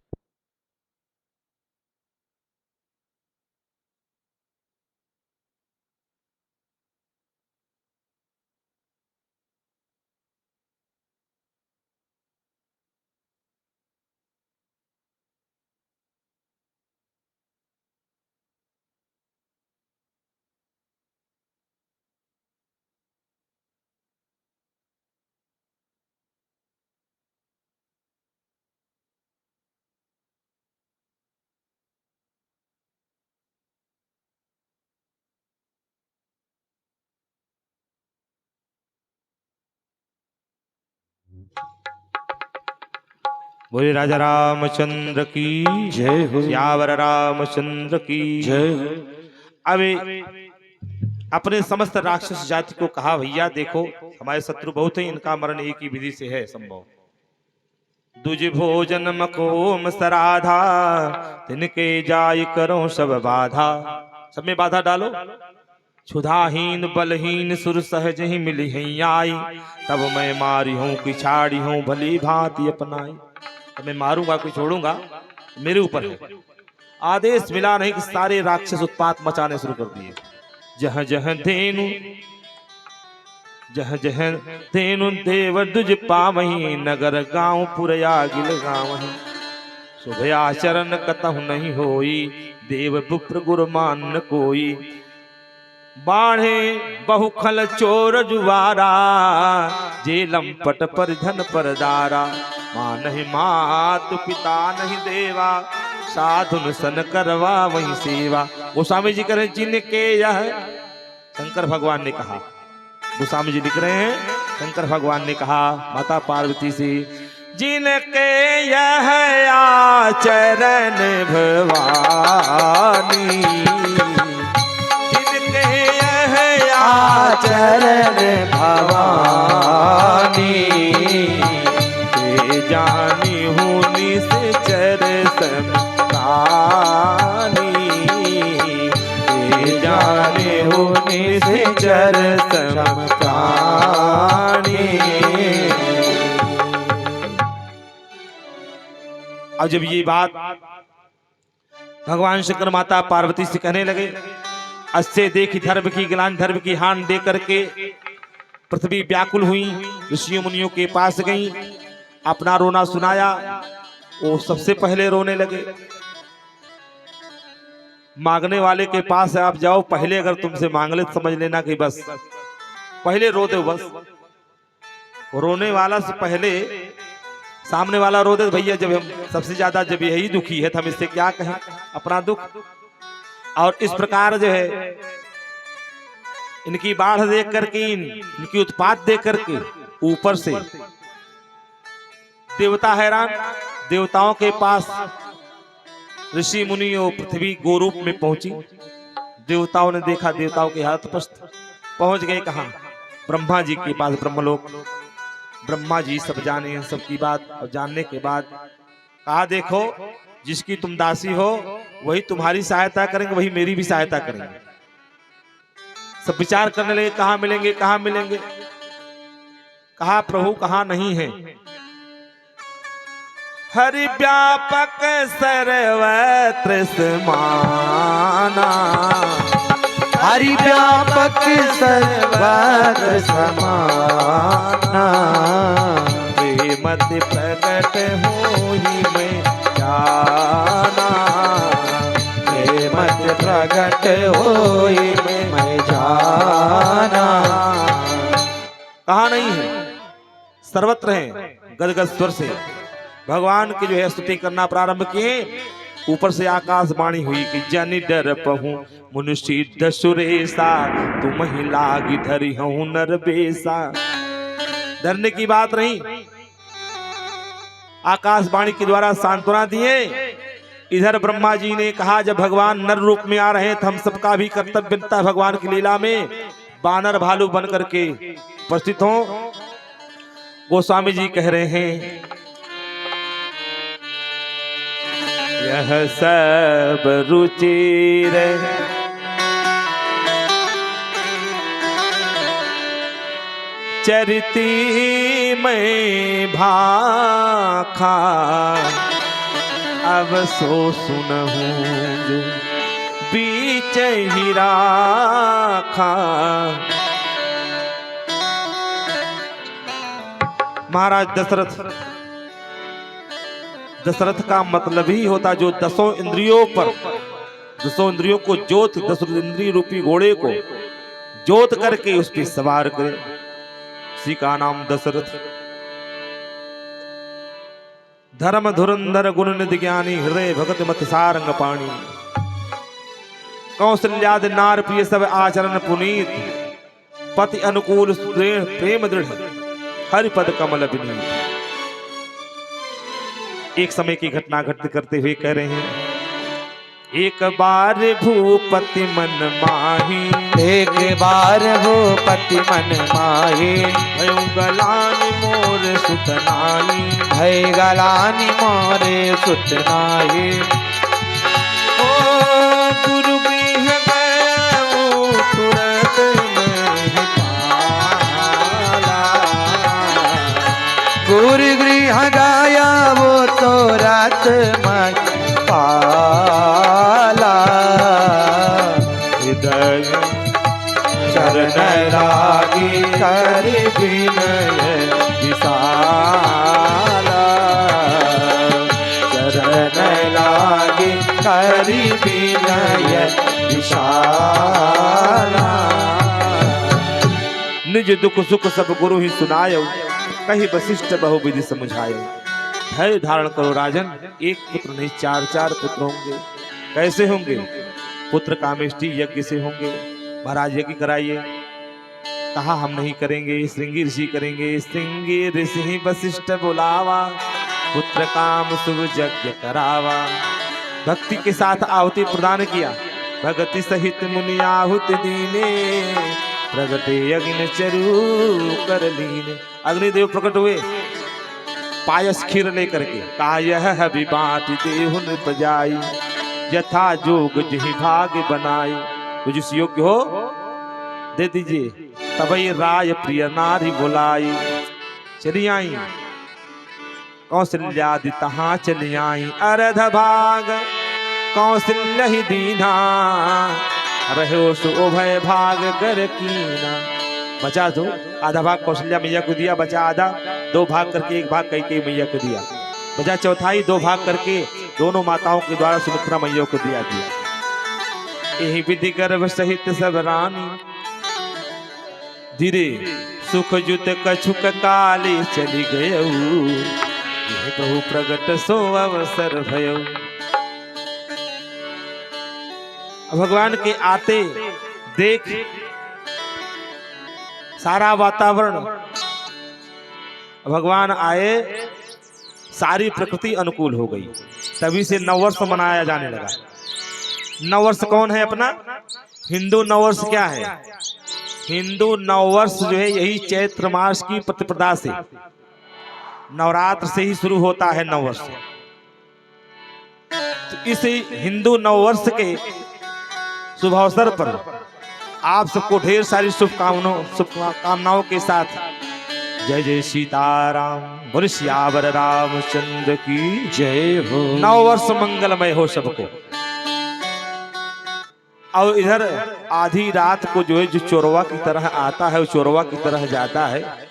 बोले राजा रामचंद्र की जय हो। सियावर रामचंद्र की जय हो। अब अपने समस्त राक्षस जाति को कहा, भैया देखो हमारे शत्रु बहुत हैं, इनका मरण एक ही विधि से है संभव। दुज भोजन मकोम सराधा, तिनके जाय करो सब बाधा। सब में बाधा डालो। क्षुधाहीन बलहीन सुर सहज ही मिली हैं आई, तब मैं मारी हूं कि छाड़ी हूं भली भांति अपनाई। तब मैं मारूंगा कि छोड़ूंगा मेरे ऊपर है। आदेश मिला नहीं कि सारे राक्षस उत्पात मचाने शुरू कर दिए। जह जह धेनु देव दुज पावही, नगर गांव पुरया गिल गावही। शुभयाचरण कतहु नहीं होई, देव विप्र गुरु मान कोई। बाढ़े बहुखल चोर जुवारा, जेलम पट पर धन पर दारा। माँ नहीं मातु पिता नहीं देवा, साधुन सन करवा वही सेवा। गोस्वामी जी कह रहे जिनके यह, शंकर भगवान ने कहा, गोस्वामी जी लिख रहे हैं शंकर भगवान ने कहा माता पार्वती से, जिनके यह आचरण भवानी, जिनके यह आचरण भवानी। ते जानी हूँ निश्चर समतानी, ते जाने हूँ निश्चर समतानी। अब जब ये बात भगवान शंकर माता पार्वती से कहने लगे, अस्से देखी धर्म की ग्लानि, धर्म की हानि दे करके पृथ्वी व्याकुल हुई। ऋषियों मुनियों के पास गई, अपना रोना सुनाया। वो सबसे पहले रोने लगे। मांगने वाले के पास आप जाओ, पहले अगर तुमसे मांग ले समझ लेना कि बस पहले रो दो। बस रोने वाला से पहले सामने वाला रो दे। भैया जब हम सबसे ज्यादा जब यही दुखी है तो हम इससे क्या कहें अपना दुख। और इस प्रकार जो है इनकी बाढ़ देख करके, इनकी उत्पात देख करके ऊपर से देवता हैरान। देवताओं के पास ऋषि मुनि और पृथ्वी गोरूप में पहुंची। देवताओं ने देखा, देवताओं के हाथ पस्त पहुंच गए। कहां? ब्रह्मा जी के पास, ब्रह्मलोक। ब्रह्मा जी सब जाने हैं सबकी बात, और जानने के बाद कहा, देखो जिसकी तुम दासी हो वही तुम्हारी सहायता करेंगे, वही मेरी भी सहायता करेंगे। सब विचार करने लगे, कहां मिलेंगे, कहां मिलेंगे। कहा, प्रभु कहां नहीं है। हरि व्यापक सर्वत्र समाना, हरि व्यापक सर्वत्र समाना। प्रेमति प्रकट होहि मैं जाना, प्रेमति प्रकट होई मैं जाना। कहा नहीं है, सर्वत्र है। गदगद स्वर से भगवान की जो है स्तुति करना प्रारंभ किए। ऊपर से आकाशवाणी हुई कि जनि डर पहु मुनुषिद्ध सुरेशा, तुम ही लागी धरि हूं नर बेसा। डरने की बात नहीं, आकाशवाणी के द्वारा सांत्वना दिए। इधर ब्रह्मा जी ने कहा, जब भगवान नर रूप में आ रहे हैं तो हम सबका भी कर्तव्य बनता है भगवान की लीला में बानर भालू बन करके उपस्थित हो। गोस्वामी जी कह रहे हैं, यह सब रुचिर चरिती में भाखा, अब सो सुनहूं जो बीच ही राखा। महाराज दशरथ का मतलब ही होता जो दसों इंद्रियों पर, दसों इंद्रियों को जोत, 10 इंद्रिय रूपी घोड़े को जोत करके उस पर सवार करे, उसी का नाम दशरथ। धर्म धुरंधर गुण निधि ज्ञानी, हृदय भगत मत सारंग पाणी। कौशल्यादि नार प्रिय सब आचरण पुनीत, पति अनुकूल प्रेम दृढ़, हरिपद कमल विनीत। एक समय की घटना घटित करते हुए कह रहे हैं, एक बार भूपति मन माही, एक बार भूपति मन माही, भयो गलानी मोर सुतनाई, भय गलानी मोरे सुत नाही। ओ गुरुगृह गयो तुरत नहीं पाला, गुरु गृह गाया वो तो रात में पाला। हृदय चरण लागी कर विनय विशाला, चरण लागी कर विनय विशाला। निज दुख सुख सब गुरु ही सुनायो, कही वशिष्ठ बहुविधि समझायो। धैर्य धारण करो राजन, एक पुत्र नहीं 4 पुत्र होंगे। कैसे होंगे? पुत्र कामेष्टि यज्ञ से होंगे। महाराज यज्ञ कराइए। कहा हम नहीं करेंगे, श्रृंगी ऋषि करेंगे। श्रृंगी ऋषि वशिष्ठ बुलावा, पुत्र काम शुभ यज्ञ करावा। भक्ति के साथ आहुति प्रदान किया। भगति सहित मुनि आहुति दीने, प्रगटे अग्नि चरु कर लीने। अग्निदेव प्रकट हुए पायस खीर लेकर के। कहा यह भी बात देहुन बजाई, यथा जोग जही भाग बनाई। तो जिस योग्य हो दे दीजिए। तबई राय प्रिय नारी बुलाई, चली आई कौशल्यादि तहाँ चली आई। अर्ध भाग कौशल्य ही दीना, रहो सो उभय भाग कर कीना। बचा दो, आधा भाग कौशल्या मैया को दिया, बचा आधा। 2 भाग करके 1 भाग कैकेयी मैया को दिया, बचा चौथाई 2 भाग करके दोनों माताओं के द्वारा सुमित्रा मैया को दिया। यही विधि गर्भ सहित सब रानी, धीरे सुख जुत कछुक काले चली गयो। यह प्रभु प्रगट सो अवसर भयो। भगवान के आते देख सारा वातावरण, भगवान आए, सारी प्रकृति अनुकूल हो गई। तभी से नववर्ष मनाया जाने लगा। नववर्ष कौन है अपना? हिंदू नववर्ष क्या है? हिंदू नववर्ष जो है यही चैत्र मास की प्रतिपदा से, नवरात्र से ही शुरू होता है नववर्ष। तो इस हिंदू नववर्ष के शुभ अवसर पर आप सबको ढेर सारी शुभकामनाओं के साथ जय जय सीताराम, बोले सियावर रामचंद्र की जय हो। नववर्ष मंगलमय हो सबको। और इधर आधी रात को जो है जो चोरवा की तरह आता है, वो चोरवा की तरह जाता है।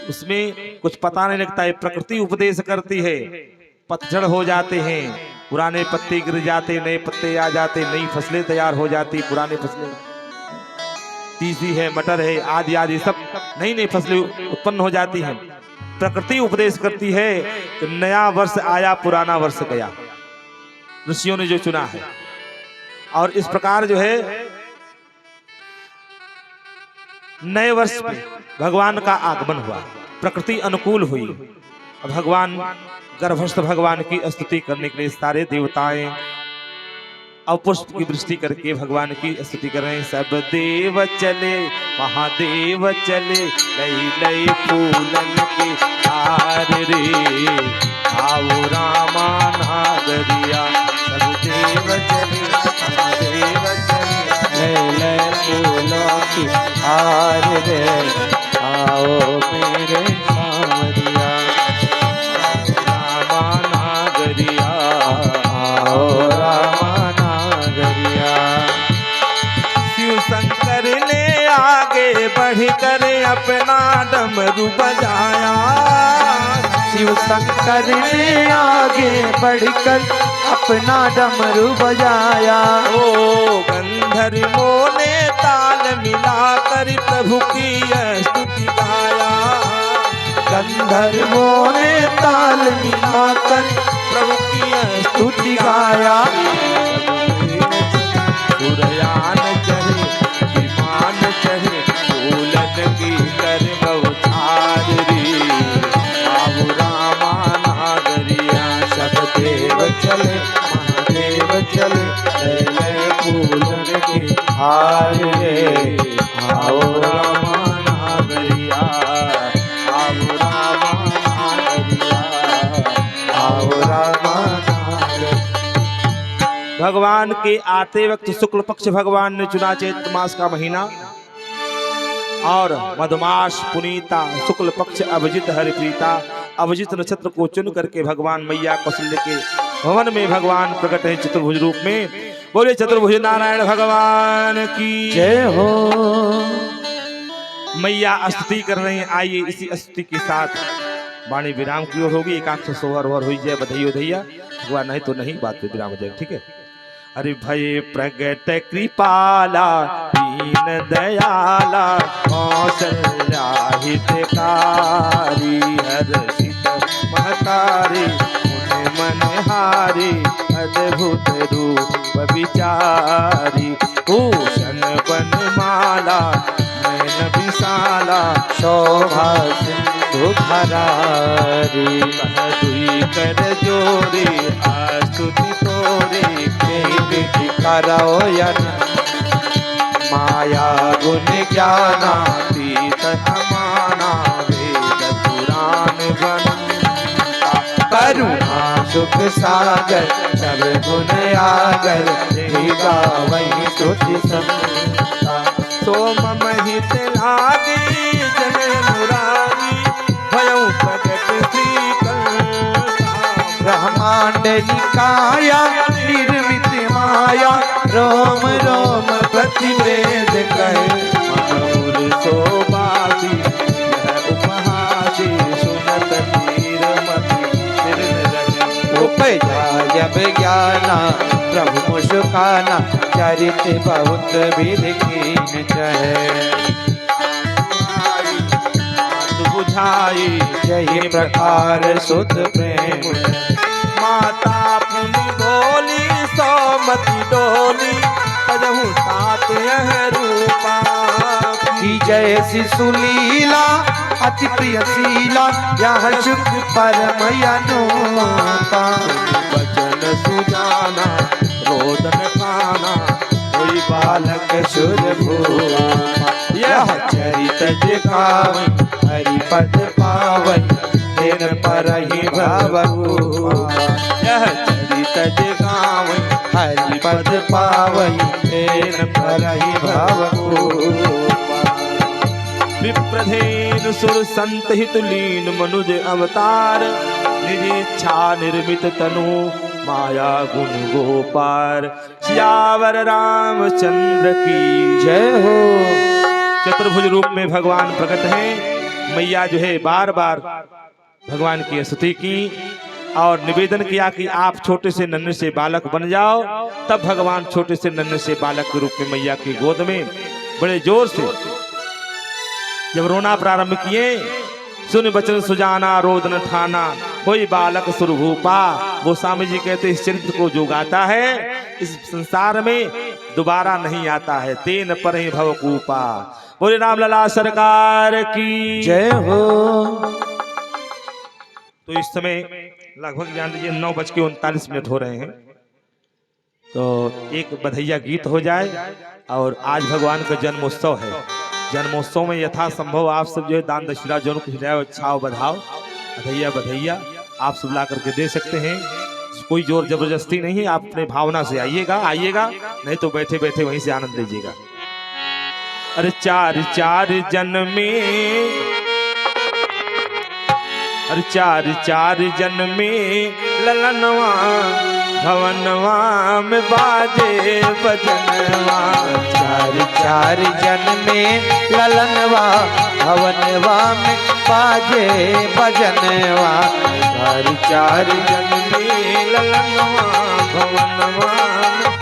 उसमें कुछ पता नहीं लगता है। प्रकृति उपदेश करती है, पतझड़ हो जाते हैं, पुराने पत्ते गिर जाते, नए पत्ते आ जाते, नई फसलें तैयार हो जाती, पुराने फसलें, तीसी है, मटर है, आदि आदि सब नई नई फसलें उत्पन्न हो जाती हैं। प्रकृति उपदेश करती है कि नया वर्ष आया, पुराना वर्ष गया। ऋषियों ने जो चुना है। और इस प्रकार जो है नए वर्ष में भगवान का आगमन हुआ, प्रकृति अनुकूल हुई। भगवान गर्भस्थ भगवान की स्तुति करने के लिए सारे देवताएं और पुष्प की वृष्टि करके भगवान की स्तुति कर रहे हैं। सब देव चले महादेव चले, लई लई फूलन के हार रे, आओ रामा नागरिया। सब देव चले महादेव चले, लई लई फूलों की हार रे, आओ मेरे सांवरिया। रामा नागरिया, आओ रामा नागरिया। शिव शंकर ने आगे बढ़कर अपना डमरू बजाया। शिव शंकर ने आगे बढ़कर अपना डमरू बजाया। ओ गंधर्वों ने ताल मिलाकर प्रभु की स्तुति गाया। गंधर्वों ने ताल मिलाकर प्रभु की स्तुति गाया। सुरयान चढ़े विमान चढ़े, फूलन की कर बउछार रे, आओ रामा नागरिया। चले महादेव चले ले फूलन के हार रे आओ रामा नागरिया आओ रामा नागरिया आओ रामा नागरिया। भगवान के आते वक्त शुक्ल पक्ष भगवान ने चुना चैत मास का महीना और मधुमास पुनीता शुक्ल पक्ष अभिजित हरिप्रीता अभिजित नक्षत्र को चुन करके भगवान मैया कौशल्य के भवन में भगवान प्रकट है चतुर्भुज रूप में। बोले चतुर्भुज नारायण भगवान की जय हो। मैया स्तुति कर रहे हैं। आइए इसी स्तुति के साथ वाणी विराम की ओर होगी। एकांश सोहर ओहर हुई जाए बधाई उधैया हुआ नहीं तो नहीं बात पे विराम हो जाए। ठीक है। अरे भय प्रगट कृपाला दीन दयाला कौशल्या हितकारी हर्षित महतारी मुनि मनहारी अद्भुत रूप विचारी भूषण बनमाला नयन विशाला शोभा सिंधु धरारी दुई कर जोड़ी आस्तुति तोरी विधि करो यन माया गुण ज्ञानातीत अमाना वेद पुराण बनता करुणा सुख सागर सब गुण आगर गावई स्तुति संता सोम महित लागे जन मुरारी भयउ प्रकट श्री ब्रह्मांड निकाया निर्मित माया रोम रोम प्रतिवेद कहे मधुर शोभासी यह उपहासी सुनत तीर मति सिर रहे उपजा जब ज्ञाना प्रभु मुस्काना चरित बहुत विधिकीन चहे बुझाई यही प्रकार सुत प्रेम माता पुनि बोली सौमति डोली अजहु तात यह रूपा की जय शिशुलीला अति प्रिय शीला यह सुख परम अनुपा वचन सुजाना रोदन खाना कोई बालक सुर भूपा यह चरित जिकावै हरिपद पावै तेन परहि भवभूपा यह चरित जगावै हरिपद पावै तेन परहि भवभूपा विप्रधेन सुर संत हित लीन मनुज अवतार निज इच्छा निर्मित तनु माया गुण गोपार सियावर रामचंद्र की जय हो। चतुर्भुज रूप में भगवान प्रकट हैं। मैया जो है बार बार भगवान की स्तुति की और निवेदन किया कि आप छोटे से नन्हे से बालक बन जाओ। तब भगवान छोटे से नन्हे से बालक के रूप में मैया की गोद में बड़े जोर से जब रोना प्रारंभ किए सुन बचन सुजाना रोदन ठाना कोई बालक सुरभूपा। गोस्वामी जी कहते इस चरित्र को जो गाता है इस संसार में दोबारा नहीं आता है। तेन पर ही भवकूपा। बोले राम लला सरकार की जय हो। तो इस समय लगभग जान लीजिए 9:39 हो रहे हैं। तो एक बधैया गीत हो जाए और आज भगवान का जन्मोत्सव है। जन्मोत्सव में यथा संभव आप सब जो है दान दक्षिणा जो कुछ रहे अच्छाओ बधाओ बधैया बधैया आप सब ला करके दे सकते हैं। कोई जोर जबरदस्ती नहीं है। आप अपने भावना से आइएगा नहीं तो बैठे बैठे वहीं से आनंद लीजिएगा। अरे चार चार जन्मे अरे चार चार जन्मे ललनवा भवनवा में बाजे बजनवा। चार चार जन्मे ललनवा भवनवा में बाजे बजनवा। चार चार जन्मे ललनवा भवनवा में